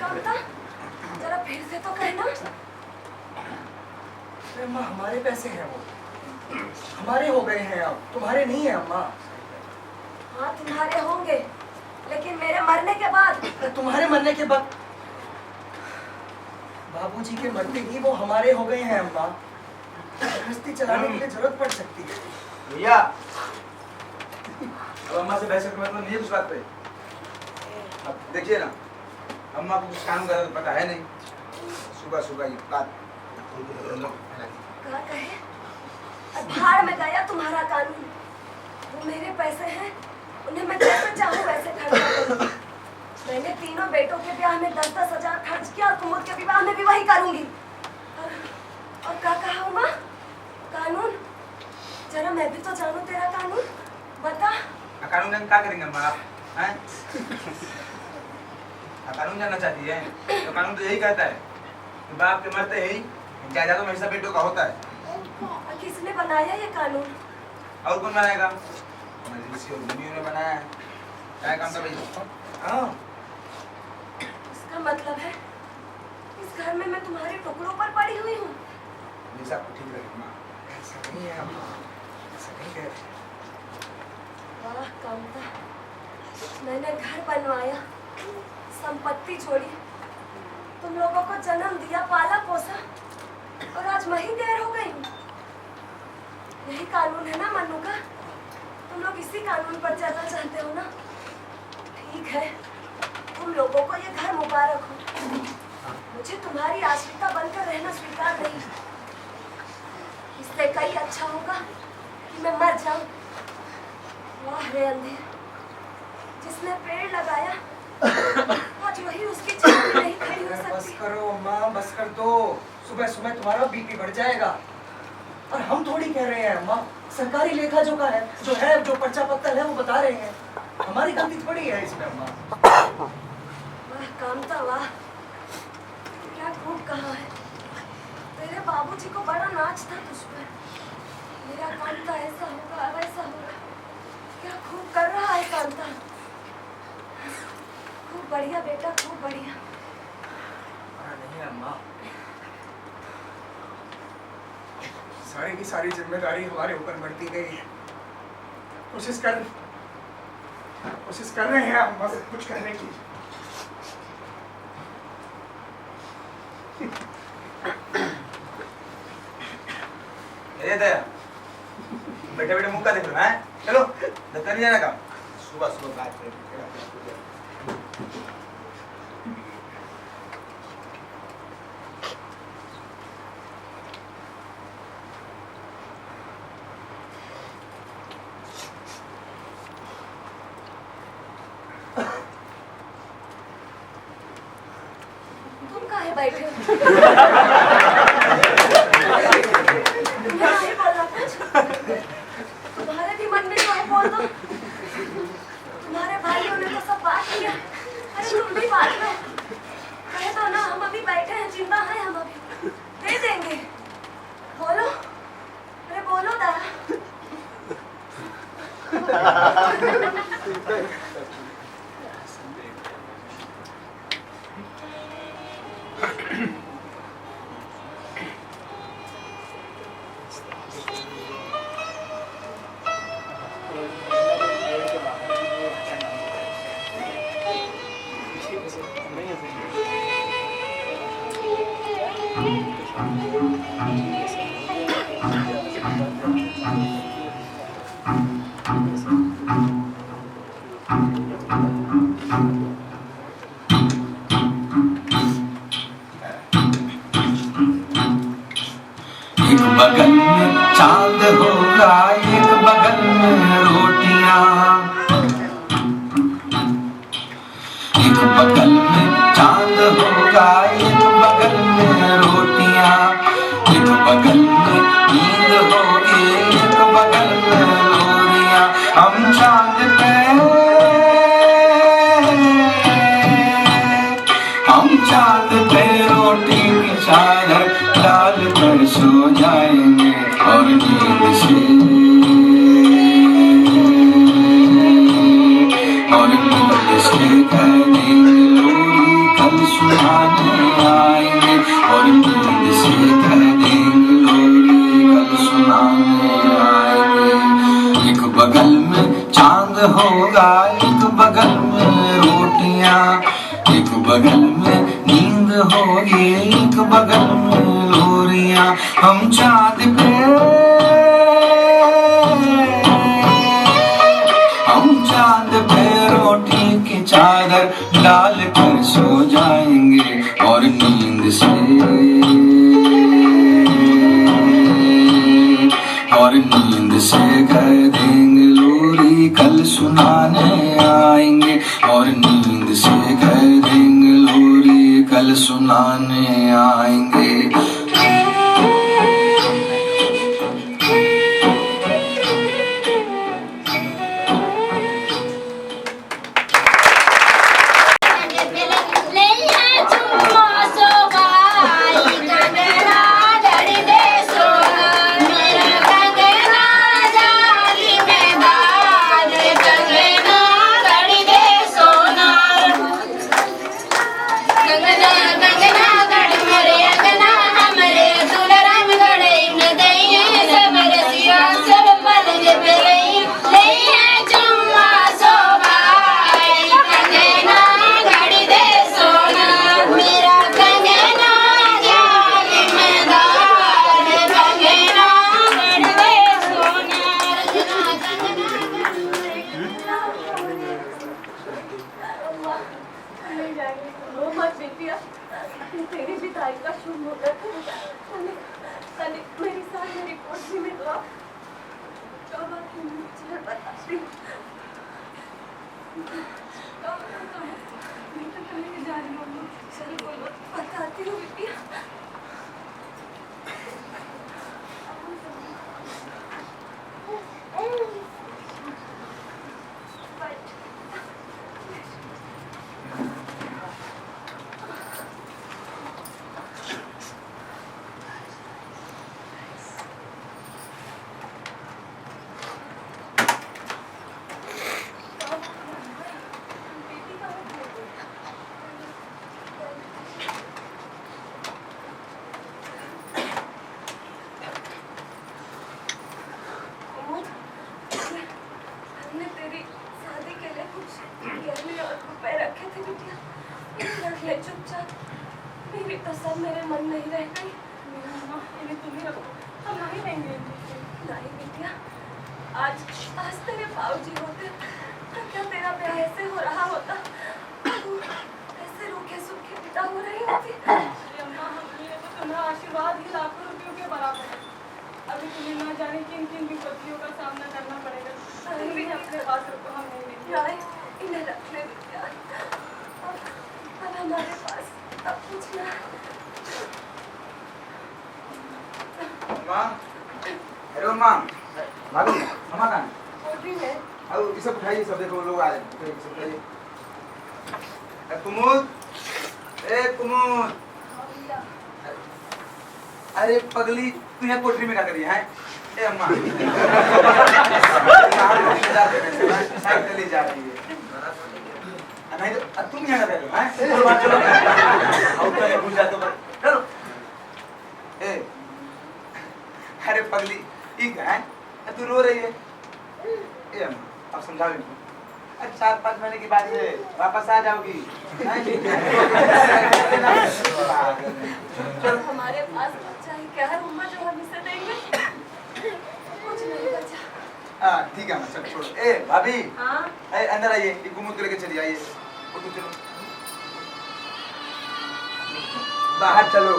कामता, जरा फिर से तो कहना। अरे अम्मा हमारे पैसे हैं, वो हमारे हो गए हैं, अब तुम्हारे नहीं है अम्मा। हाँ तुम्हारे होंगे, लेकिन मेरे मरने के बाद। तुम्हारे मरने के बाद? बाबूजी के मरते ही वो हमारे हो गए हैं अम्मा। गृहस्थी चलाने के लिए जरूरत पड़ सकती है। भैया अब अम्मा से बहस करने मतलब नहीं है कुछ बात पे। अब देखिए ना, अम्मा को कुछ काम करा तो पता है नहीं, सुबह सुबह ये बात क्या कहे? भाड़ में गया तुम्हारा कानून। वो मेरे पैसे हैं, उन्हें मैं जैसे चाहूँ वैसे खर्च करूँ। मैंने तीनों बेटों के ब्याह में 10-10 हजार खर्च किया, और कुमुद के विवाह में भी वही करूंगी। और क्या कहा उमा? कानून? जरा मैं भी तो जानूं तेरा कानून। बता। कानून जान क्या करेंगे अम्मा आप? हैं? कानून जानना चाहती है? तो कानून तो यही कहता है कि बाप के मरते ही जायदाद हमेशा बेटों का होता है। और किसने बनाया ये कानून? और कौन बनाएगा? ऋषि और मुनियों ने बनाया है। क्या काम था भाई? हाँ इसका मतलब है इस घर में मैं तुम्हारे टुकड़ों पर पड़ी हुई हूँ। हमेशा आपको ठीक रहे अम्मा। ऐसा नहीं है अम्मा, ऐसा नहीं कह रहे। वाह कामता, मैंने घर बनवाया, संपत्ति छोड़ी, तुम लोगों को जन्म दिया, पाला पोसा, और आज मैं ही देर हो गई हूँ। यही कानून है ना मन्नू का? तुम लोग इसी कानून पर चलना चाहते हो ना? ठीक है, तुम लोगों को ये घर मुबारक हो। मुझे तुम्हारी आश्रिता बनकर रहना स्वीकार नहीं। इससे कहीं अच्छा होगा कि मैं मर जाऊं। वाह रे अंधेर, जिसने पेड़ लगाया आज वही उसकी छांव में नहीं खड़ी हो बस सकती। करो अम्मा, बस कर दो। सुबह सुबह तुम्हारा बीपी बढ़ जाएगा। और हम थोड़ी कह रहे हैं अम्मा, सरकारी लेखा जो है, जो पर्चा पत्तल है वो बता रहे हैं। हमारी गलती थोड़ी है इसमें अम्मा। वाह कामता वाह, क्या खूब कहा है। तेरे बाबूजी को बड़ा नाच था तुझ पर। मेरा कामता ऐसा होगा वैसा होगा। क्या खूब कर रहा है कांता। खूब बढ़िया बेटा, खूब बढ़िया। नहीं अम्मा, सारी की सारी जिम्मेदारी हमारे ऊपर बढ़ती गई है। कोशिश कर रहे हैं अम्मा सब कुछ करने की। दया बैठे बैठे मुंह का देख रहा है। चलो दफ्तर नहीं जाना का, सुबह सुबह बात करेंगे। तुम काहे बैठे हो? तुम्हें नहीं बोलना कुछ? तुम्हारे भी मन में जो है बोल दो। तुम्हारे भाइयों ने तो सब बात किया, अरे तुम भी बात लो। कहे तो ना, हम अभी बैठे हैं, जिंदा हैं हम, अभी दे देंगे। बोलो, अरे बोलो दादा। एक बगल में चांद होगा, एक बगल में रोटियां। एक बगल में चांद होगा, एक बगल में रोटियां। एक बगल में नींद होगी, एक बगल में लोरियां। हम चांद पे रोटी की चादर डाल कर सो जाएंगे और नींद से कह देंगे लोरी कल सुनाने आएंगे। और नींद से कह देंगे लोरी कल सुनाने आएंगे। एक बगल में चांद होगा, एक बगल में रोटियां। एक बगल में नींद होगी, एक बगल में लोरियां। हम चांद पे रोटी की चादर डाल कर सो जाएंगे और नींद से कह देंगे लोरी कल सुनाने आएंगे। और नींद से कह देंगे लोरी कल सुनाने आएंगे। गंगना गड़ मोरे अंगना हमरे तो सब मेरे मन में ही रह गई। अम्मा इन्हें तुम ही रखो, हम नहीं लेंगे इनसे। नहीं बिटिया, आज तेरे बाबूजी होते तो क्या तेरा ब्याह ऐसे हो रहा होता, तू ऐसे रूखे सूखे पिता हो रही होती। अरे अम्मा हम लिए तो तुम्हारा आशीर्वाद ही लाखों रुपयों के बराबर है। अभी तुम्हें ना जाने किन किन विपत्तियों का सामना करना पड़ेगा। तुम भी अपने पास रखो, हम नहीं लेंगे। नहीं, इन्हें रख ले बिटिया। अब हमारे पास अब कुछ ना। माँ, अरे माँ, भाभी, मामा कहाँ है? कोठी में अब ये सब उठाइए, सब देखो लोग आ रहे हैं। ये सब उठाइए। कुमुद, ए कुमुद, अरे पगली तू यहाँ कोठरी में क्या करी है? ए अम्मा, साइकिल ले जा रही है। नहीं तो तुम यहाँ कर रहे हो, हैं? चलो बात चलो। आओ तो भूल जाते हो, चलो। ए, अरे पगली, ठीक है? तू रो रही है? ए अम्मा, अब समझाओ इनको। 4-5 महीने के बाद से वापस आ जाओगी। हमारे पास बच्चा ही क्या है उम्मा जो हम इसे देंगे? कुछ नहीं बचा। हाँ ठीक है अम्मा, चलो छोड़ो। ए भाभी, हाँ ए अंदर आइए, ये कुमुद को लेके चलिए, आइए। उठो चलो। बाहर चलो।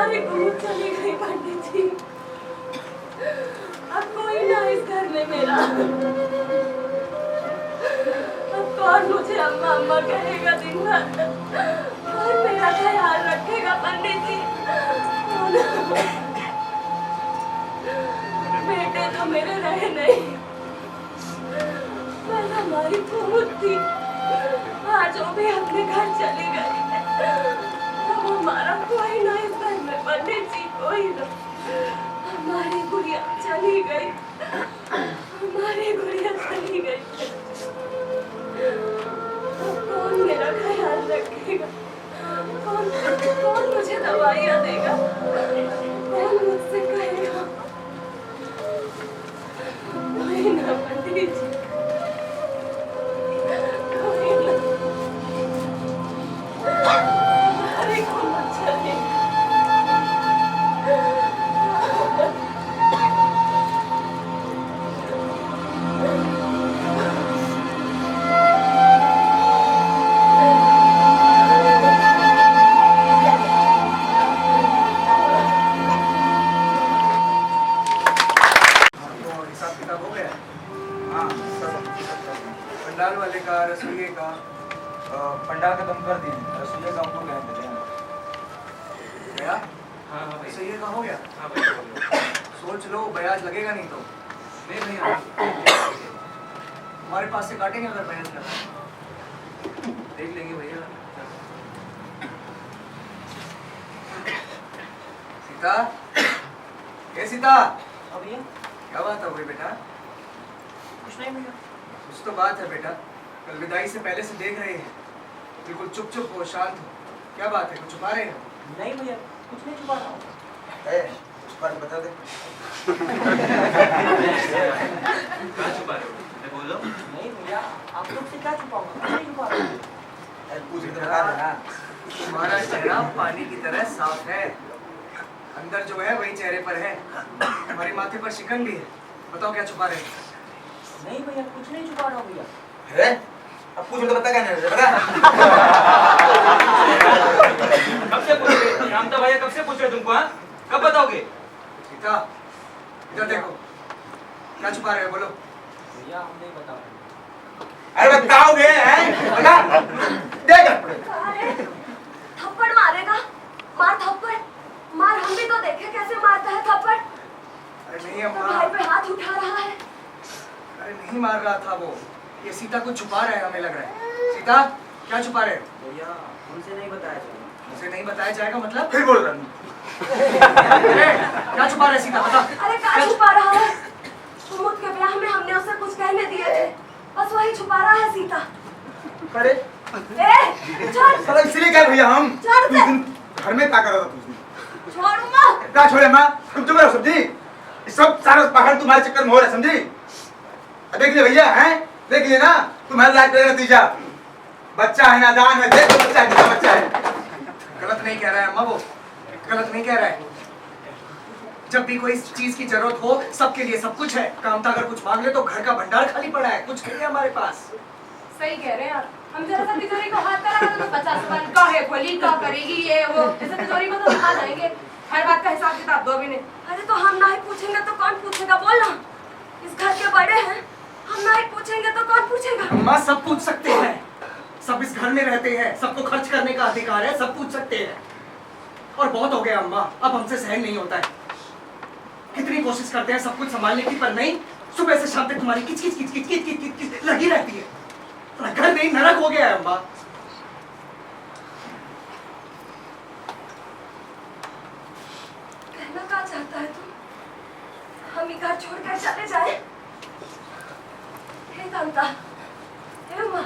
हमारी गुरु चली गई पंडित जी। अब कोई ना इस घर में मेरा। अब कौन मुझे अम्मा अम्मा कहेगा दिन भर और मेरा ख्याल रखेगा पंडित जी? बेटे तो मेरे रहे नहीं। मैं हमारी फूट थी, आज वो भी अपने घर चली गई। अब हमारा कोई ना इस घर में पंडित जी, कोई ना। हमारी गुड़िया चली गई, हमारी गुड़िया चली गई। अब कौन मेरा ख्याल रखेगा? कौन मुझे दवाइयाँ देगा? कौन मुझसे कहेगा? कोई ना पंडित जी, कोई ना। हमारी गुड़िया चली गई। पंडाल वाले का, रसोइये का, पंडाल का तुम कर दिए, रसोइया का हमको गए थे गया? हाँ हाँ भाई। रसोइये का हो गया? हाँ भाई। सोच लो, ब्याज लगेगा नहीं तो। नहीं भैया, हमारे पास से काटेंगे अगर ब्याज लगा। देख लेंगे भैया। सीता, ए सीता, अब भैया क्या बात हो गई बेटा? कुछ नहीं भैया। कुछ तो बात है बेटा। कल विदाई से पहले से देख रहे हैं, बिल्कुल चुप चुप हो, शांत हो। क्या बात है, कुछ छुपा रहे हैं? नहीं भैया, कुछ नहीं छुपा रहा हूँ। कुछ बात बता दे। क्या छुपा रहे हो? बोलो। नहीं भैया, आप लोग से क्या छुपाऊंगा? कुछ नहीं छुपा रहा हूँ। पूछ तो बता देना। तुम्हारा चेहरा पानी की तरह साफ है, अंदर जो है वही चेहरे पर है। हमारे माथे पर शिकन भी है। बताओ क्या छुपा रहे हैं? नहीं भैया, कुछ नहीं छुपा रहा हूँ भैया। अरे अब पूछ तो बता क्या नहीं बता। कब से पूछ रहे रामता भैया, कब से पूछ रहे तुमको? हाँ, कब बताओगे? सीता, इधर देखो, क्या छुपा रहे हो? बोलो। भैया हम नहीं बता रहे। अरे बताओगे हैं? बता। देख अरे थप्पड़ मारेगा? मार थप्पड़ मार। हम भी तो देखे कैसे मारता है थप्पड़। अरे नहीं तो अम्मा, भाई पे हाथ उठा रहा है। अरे नहीं मार रहा था वो। ये सीता कुछ छुपा रहा है, हमें लग रहा है। सीता, क्या छुपा रहे हो? भैया हमसे नहीं बताया जाएगा। मुझे नहीं बताया जाएगा मतलब? फिर बोल रहा हूँ। अरे क्या छुपा रहे सीता, बता। अरे क्या छुपा रहा है? कुमुद के ब्याह में हमने उसे कुछ कहने दिए थे, बस वही छुपा रहा है सीता। अरे ए छोड़ साला इसलिए क्या भैया हम छोड़ उस दे। दिन घर में क्या कर रहा था तुझे? छोड़ूंगा। क्या छोड़े माँ? तुम चुप रहो समझी? सब सारा पहाड़ तुम्हारे चक्कर में हो रहा है समझी? देख लिया भैया हैं? देख लिया ना तुम्हारे लायक का नतीजा। बच्चा है नादान है, देख बच्चा है, कितना बच्चा है। गलत नहीं कह रहा है अम्मा, वो गलत नहीं कह रहा है। जब भी कोई चीज की जरूरत हो, सबके लिए सब कुछ है। कामता अगर कुछ मांग ले तो घर का भंडार खाली पड़ा है, कुछ नहीं है हमारे पास। सही कह रहे हैं यार। हम जरा सा तिजोरी को हाथ करा तो 50 बन का है, खोली का करेगी ये वो, ऐसे तिजोरी को तो दिखा जाएंगे। हर बात का हिसाब किताब दो भी नहीं। अरे तो हम नहीं पूछेंगे तो कौन पूछेगा? बोल ना, इस घर के बड़े हैं, हम नहीं पूछेंगे तो कौन पूछेगा? अम्मा सब पूछ सकते हैं, सब इस घर में रहते हैं, सबको खर्च करने का अधिकार है, सब पूछ सकते हैं। और बहुत हो गया अम्मा, अब हमसे सहन नहीं होता है। कितनी कोशिश करते हैं सब कुछ संभालने की, पर नहीं। सुबह से शाम तक तुम्हारी किच किच किच किच किच किच किच लगी रहती है। घर नहीं नरक हो गया है अम्मा। कहना क्या चाहता है तुम? हम ये घर छोड़कर चले जाए? हे कांता, हे उमा,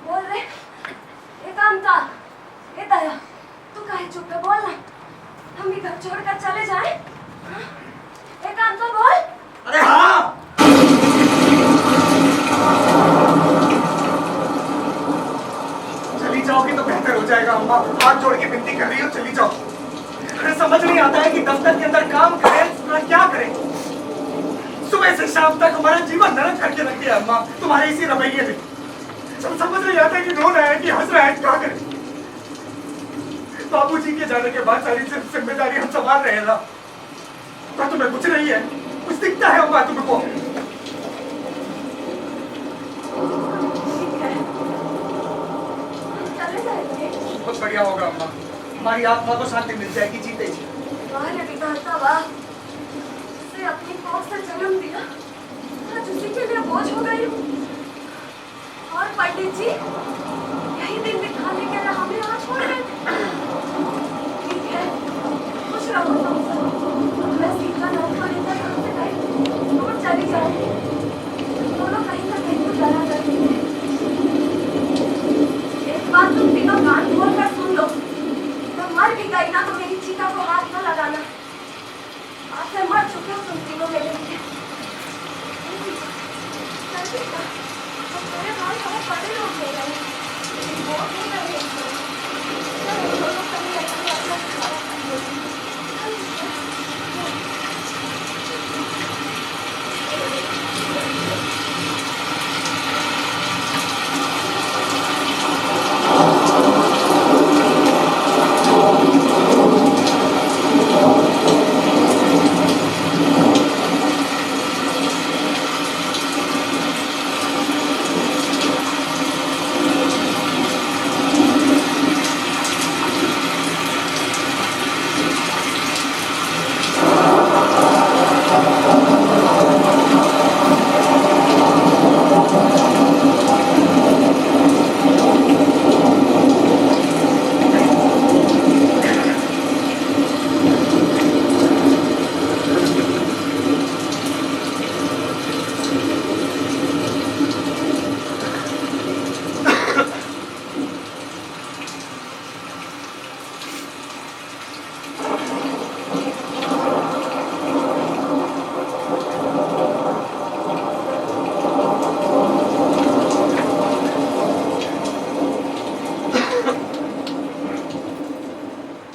बोल रहे। हे कांता, हे दया, तू काहे चुप है? बोल ना, हम ये घर छोड़कर चले जाए? हे कांता बोल। अरे हाँ, चली जाओगी तो बेहतर हो जाएगा अम्मा। हाथ जोड़ के विनती कर रही हो, चली जाओ। अरे समझ नहीं आता है कि दफ्तर के अंदर काम करें या क्या करें। सुबह से शाम तक हमारा जीवन नरक करके रख दिया अम्मा, तुम्हारे इसी रवैये ने। समझ नहीं आता कि रो रहा है कि हंस रहा है, क्या करें। बाबूजी के जाने के बाद सारी जिम्मेदारी हम संभाल रहे हैं ना। पर तुम्हें कुछ नहीं है, कुछ दिखता है अम्मा तुमको? चले जाएंगे। बहुत बढ़िया होगा अम्मा, हमारी आत्मा को शांति मिल जाएगी जीते जी। वाह रे विधाता वाह, जिसे अपनी कोख से जन्म दिया, आज उसी के लिए बोझ हो गई हूँ। और पंडित जी, यही दिन दिखाने के लिए हमें आज छोड़ गए। ठीक है, खुश रहो तुम सब। मैं सीता नाम को लेकर यहाँ से गई और चली जाऊंगी। दोनों कहीं ना कहीं तो डरा करती है। एक बात तुम तीनों कान खोल कर सुन लो, मैं मर भी गई ना तो मेरी चीता को हाथ न लगाना। आप मैं मर चुके हो तुम तीनों मेरे लिए। चल बेटा, अब मेरे भाई बहुत बड़े लोग हो गए हैं, लेकिन वो नहीं रहे हैं। चलो दोनों कहीं ना कहीं अपना खाना खाएंगे।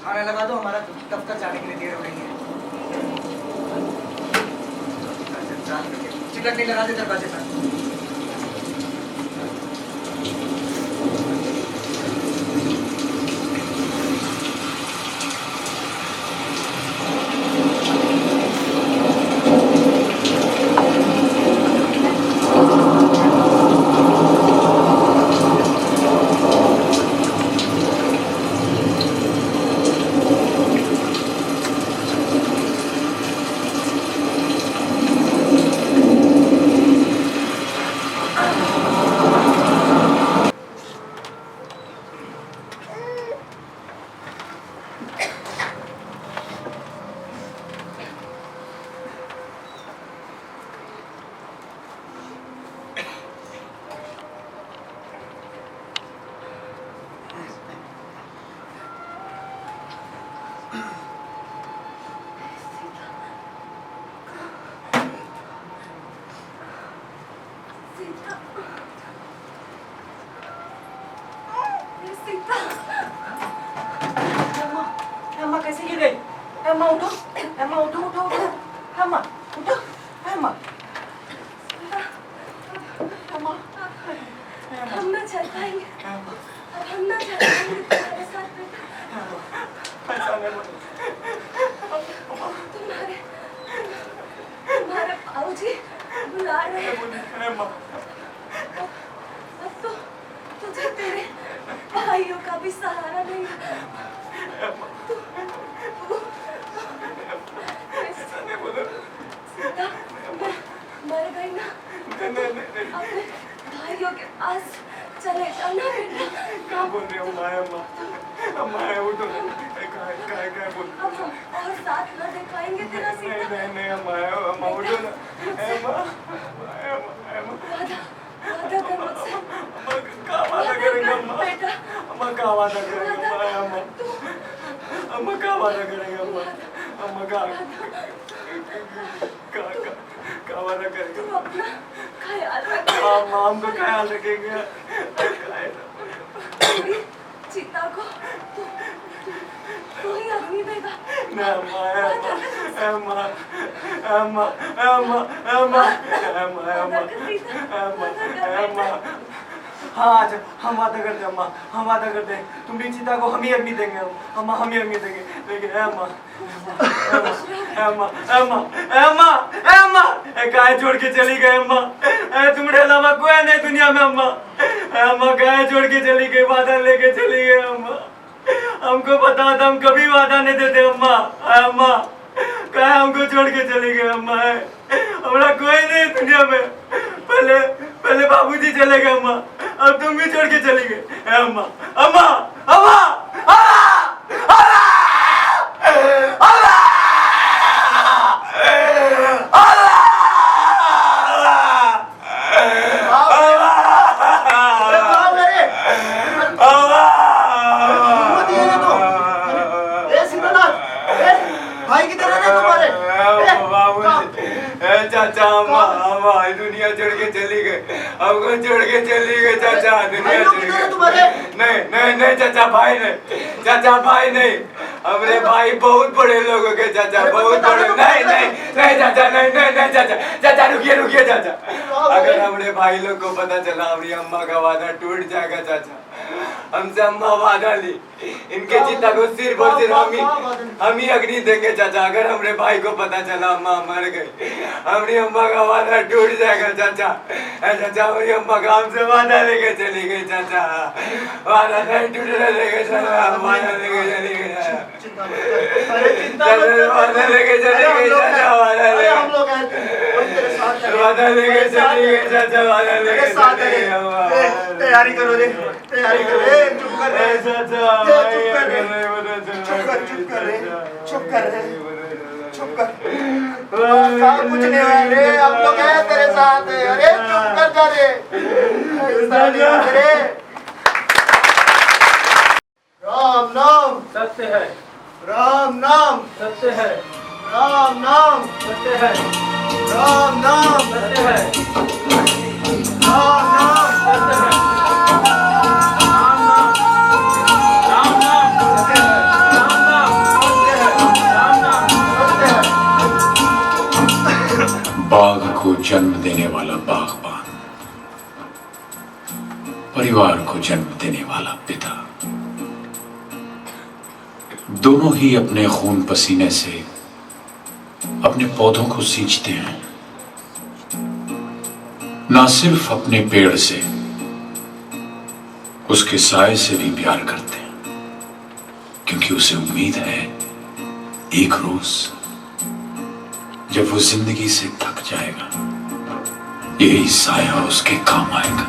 खाना लगा दो, हमारा दफ्तर जाने के लिए देर हो रही है। चिकट नहीं लगा दे दरवाजे पर। कैसे गिर गई? अम्मा उठो, अम्मा उठो उठो उठो, अम्मा उठो, अम्मा अम्मा हम ना चल पाएंगे, अब हम ना चल पाएंगे तुम्हारे साथ बेटा। तुम्हारे बाबूजी बुला रहे हैं। अब तो तुझे तेरे भाइयों का भी सहारा नहीं है। मर गई ना, अपने भाइयों के पास चले जाओ ना बेटा। क्या बोल रही हो माया? अम्मा उठो, क्या बोल रही हो? अब हम और साथ ना दिखाएंगे तेरा सीता। नहीं अम्मा उठो ना। वादा कर मुझसे। क्या वादा करेंगे अम्मा? बेटा अम्मा क्या वादा करेंगे? अम्मा क्या वादा करेंगे? अम्मा क्या वादा करेंगे? तू अपना ख्याल रख। अम्मा हमको ख्याल रखेंगे। चीता को तू ही अग्नि देगा। हाँ आज हम वादा करते अम्मा, हम वादा करते हैं तुम चीता को हम ही अग्नि देंगे अम्मा, हम ही अग्नि देंगे। लेकिन अम्मा अम्मा अम्मा अम्मा अम्मा गाय छोड़ के चली गई अम्मा, तुम्हारे अलावा कोई नहीं दुनिया में अम्मा। अम्मा गाय छोड़ के चली गई, वादा लेके चली गई अम्मा। हमको पता था हम कभी वादा नहीं देते अम्मा। अम्मा कहा हमको छोड़ के चली गई अम्मा, हमारा कोई नहीं दुनिया में। पहले बाबूजी चले गए अम्मा, अब तुम भी छोड़ के चली गई अम्मा। अम्मा अम्मा चाचा अम्मा अम्मा दुनिया छोड़ के चली गई, हमको छोड़ के चली गई चाचा, दुनिया छोड़ के। नहीं नहीं नहीं चाचा भाई नहीं, चाचा भाई नहीं, हमारे भाई बहुत बड़े लोगों के चाचा, बहुत बड़े। नहीं नहीं नहीं चाचा, नहीं नहीं नहीं चाचा, चाचा रुकिए रुकिए चाचा। अगर हमारे भाई लोग को पता चला हमारी अम्मा का वादा टूट जाएगा चाचा। हमसे अम्मा वादा ली, इनके चिता को सिर्फ और सिर्फ हम ही अग्नि देंगे चाचा। अगर हमारे भाई को पता चला अम्मा मर गई, हमारी अम्मा का वादा टूट जाएगा चाचा। चाचा हमारी अम्मा का हमसे वादा लेके चली गई चाचा, वादा नहीं टूटने देंगे चाचा, वादा लेके चली गई चाचा, वादा लेके चली गई चाचा, वादा लेके चली गई चाचा, वादा लेके चली गई। तैयारी करो रे, तैयारी करो रे, चुप कर रे चाचा, चुप कर रे, चुप कर रे, चुप कर रे, चुप कर। कुछ नहीं हुआ रे, हम लोग हैं तेरे साथ। अरे चुप कर जा रे, ऐसा नहीं होता रे। राम नाम सत्य है, राम नाम सत्य है, राम नाम सत्य है, राम नाम सत्य है, राम नाम सत्य है, राम नाम, राम नाम, सत्य है, राम नाम, सत्य है, राम नाम, सत्य है। बाघ को जन्म देने वाला बागबान, परिवार को जन्म देने वाला पिता, दोनों ही अपने खून पसीने से अपने पौधों को सींचते हैं। ना सिर्फ अपने पेड़ से, उसके साए से भी प्यार करते हैं, क्योंकि उसे उम्मीद है एक रोज जब वो जिंदगी से थक जाएगा, यही साया उसके काम आएगा।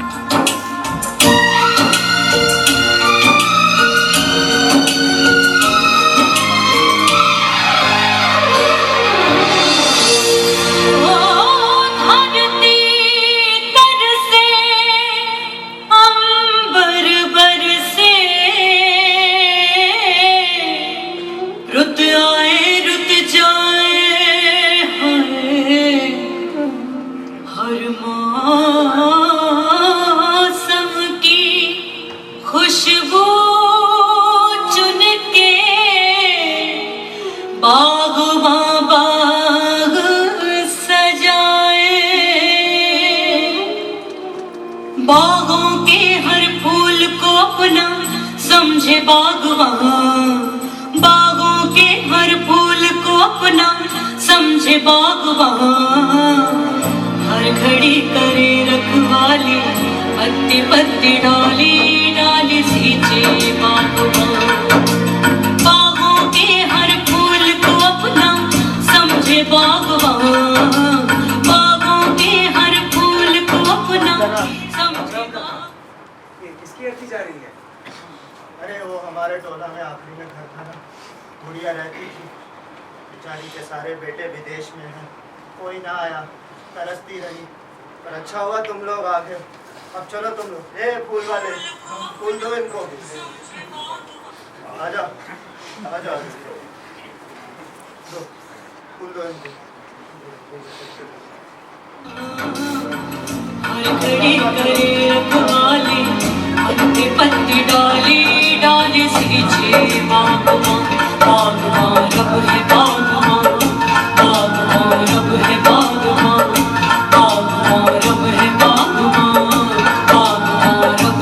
पत्ती डाली डाली सींचे बागवान, बागों के हर फूल को अपना समझे बागवान, बागों के हर फूल को अपना समझे बागवान। ये किसकी अर्थी जा रही है? अरे वो हमारे टोला में आखिरी में घर था ना, गुड़िया रहती थी, बेचारी के सारे बेटे विदेश में हैं, कोई ना आया, तरसती रही, पर अच्छा हुआ तुम लोग आ गए। अब चलो तुम लोग, ए फूल वाले, फूल दो इनको, आ जाओ आ जाओ, दो फूल दो इनको। हर घड़ी करे रखवाली, पत्ती पत्ती डाली डाली सींचे बागवान, बागवान रब है बागवान, बागवान रब है बागवान, बागवान रब है बागवान, बागवान रब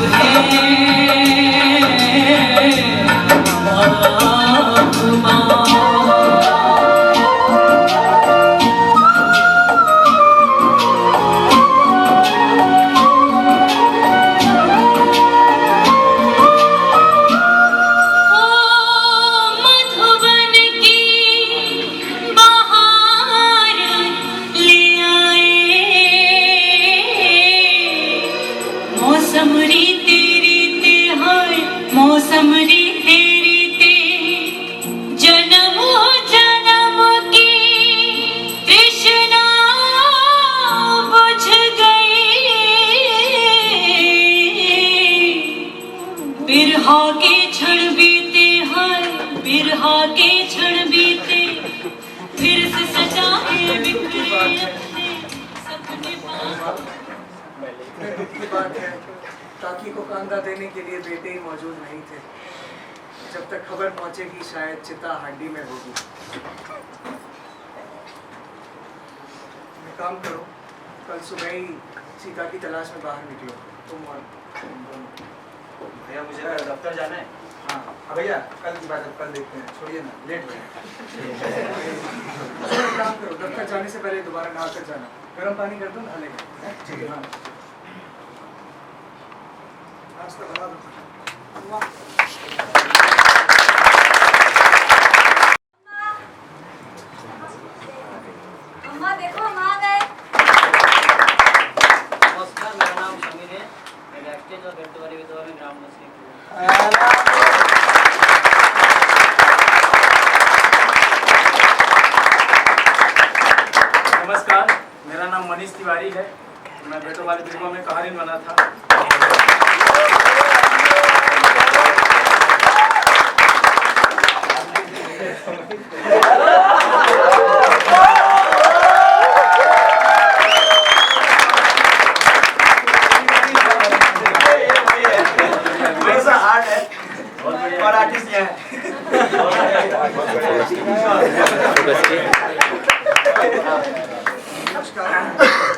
मौसम रीते रीते हाय मौसम रीते रीते जन्मों जन्म की तृष्णा बुझ गई बिरहा के क्षण बीते हाय बिरहा के क्षण बीते फिर से सजाए बिखरे अपने सपने की बात है ताकि को कांदा देने के लिए बेटे ही मौजूद नहीं थे। जब तक खबर पहुंचेगी शायद चिता हड्डी में होगी। काम करो, कल सुबह ही सीता की तलाश में बाहर निकलो तुम और भैया मुझे दफ्तर जाना है। हाँ भैया कल की बात है, कल देखते हैं, छोड़िए ना, लेट हो एक काम करो, दफ्तर जाने से पहले दोबारा नहा कर जाना, गर्म पानी कर दो, नहा लेगा। ठीक है। नाश्ता बना दो। अम्मा देखो हम आ गए। नमस्कार, मेरा नाम समीर है। मैं बैकस्टेज और बेल्ट वाली विधवा में ग्राउंड में नमस्कार, मेरा नाम मनीष तिवारी है। मैं बेटो वाली विधवा में कहानी बना था। और आर्टिस्ट यहाँ नमस्कार,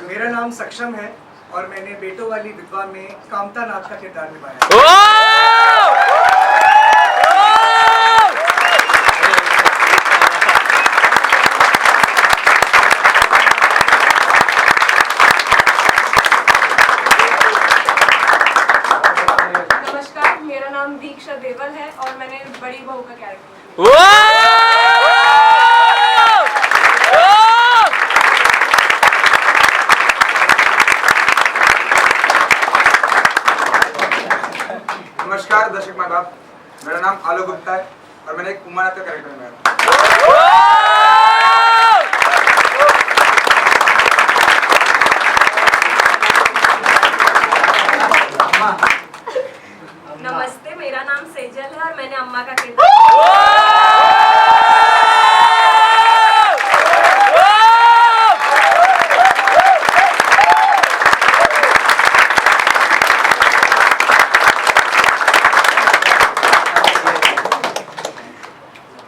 मेरा नाम सक्षम है और मैंने बेटो वाली विधवा में कामता नाथ का किरदार निभाया। नमस्कार, मेरा नाम दीक्षा देवल है और मैंने बड़ी बहू का कैरेक्टर किया। नमस्कार दर्शक माँ बाप, मेरा नाम आलोक गुप्ता है और मैंने एक कुमार का कैरेक्टर निभाया। नमस्ते, मेरा नाम सेजल है और मैंने अम्मा का किरदार।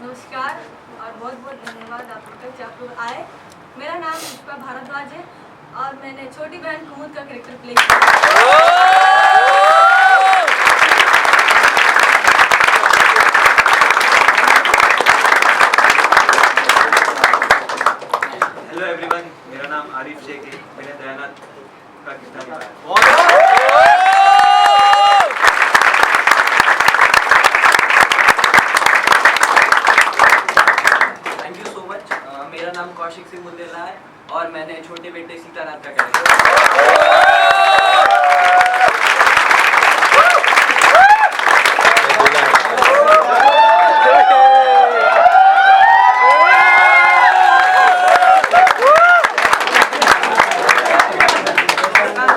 नमस्कार और बहुत बहुत धन्यवाद आप लोग आए। मेरा नाम पुष्पा भारद्वाज है और मैंने छोटी बहन कुमुद का कैरेक्टर प्ले किया। हेलो एवरीवन, मेरा नाम आरिफ शेख है, मैंने दयानंद का किरदार निभाया। Thank you so much. मेरा नाम कौशिक सिंह मुंदेला है और मैंने छोटे बेटे सीतानाथ का कैरेक्टर।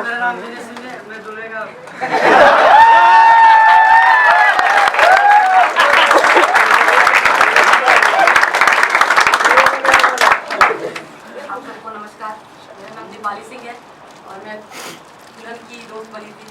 मेरा नाम विजय सिंह है, मैं दूल्हे का आप सबको नमस्कार, मेरा नाम दीपाली सिंह है और मैं दुल्हन की दोस्त बनी थी।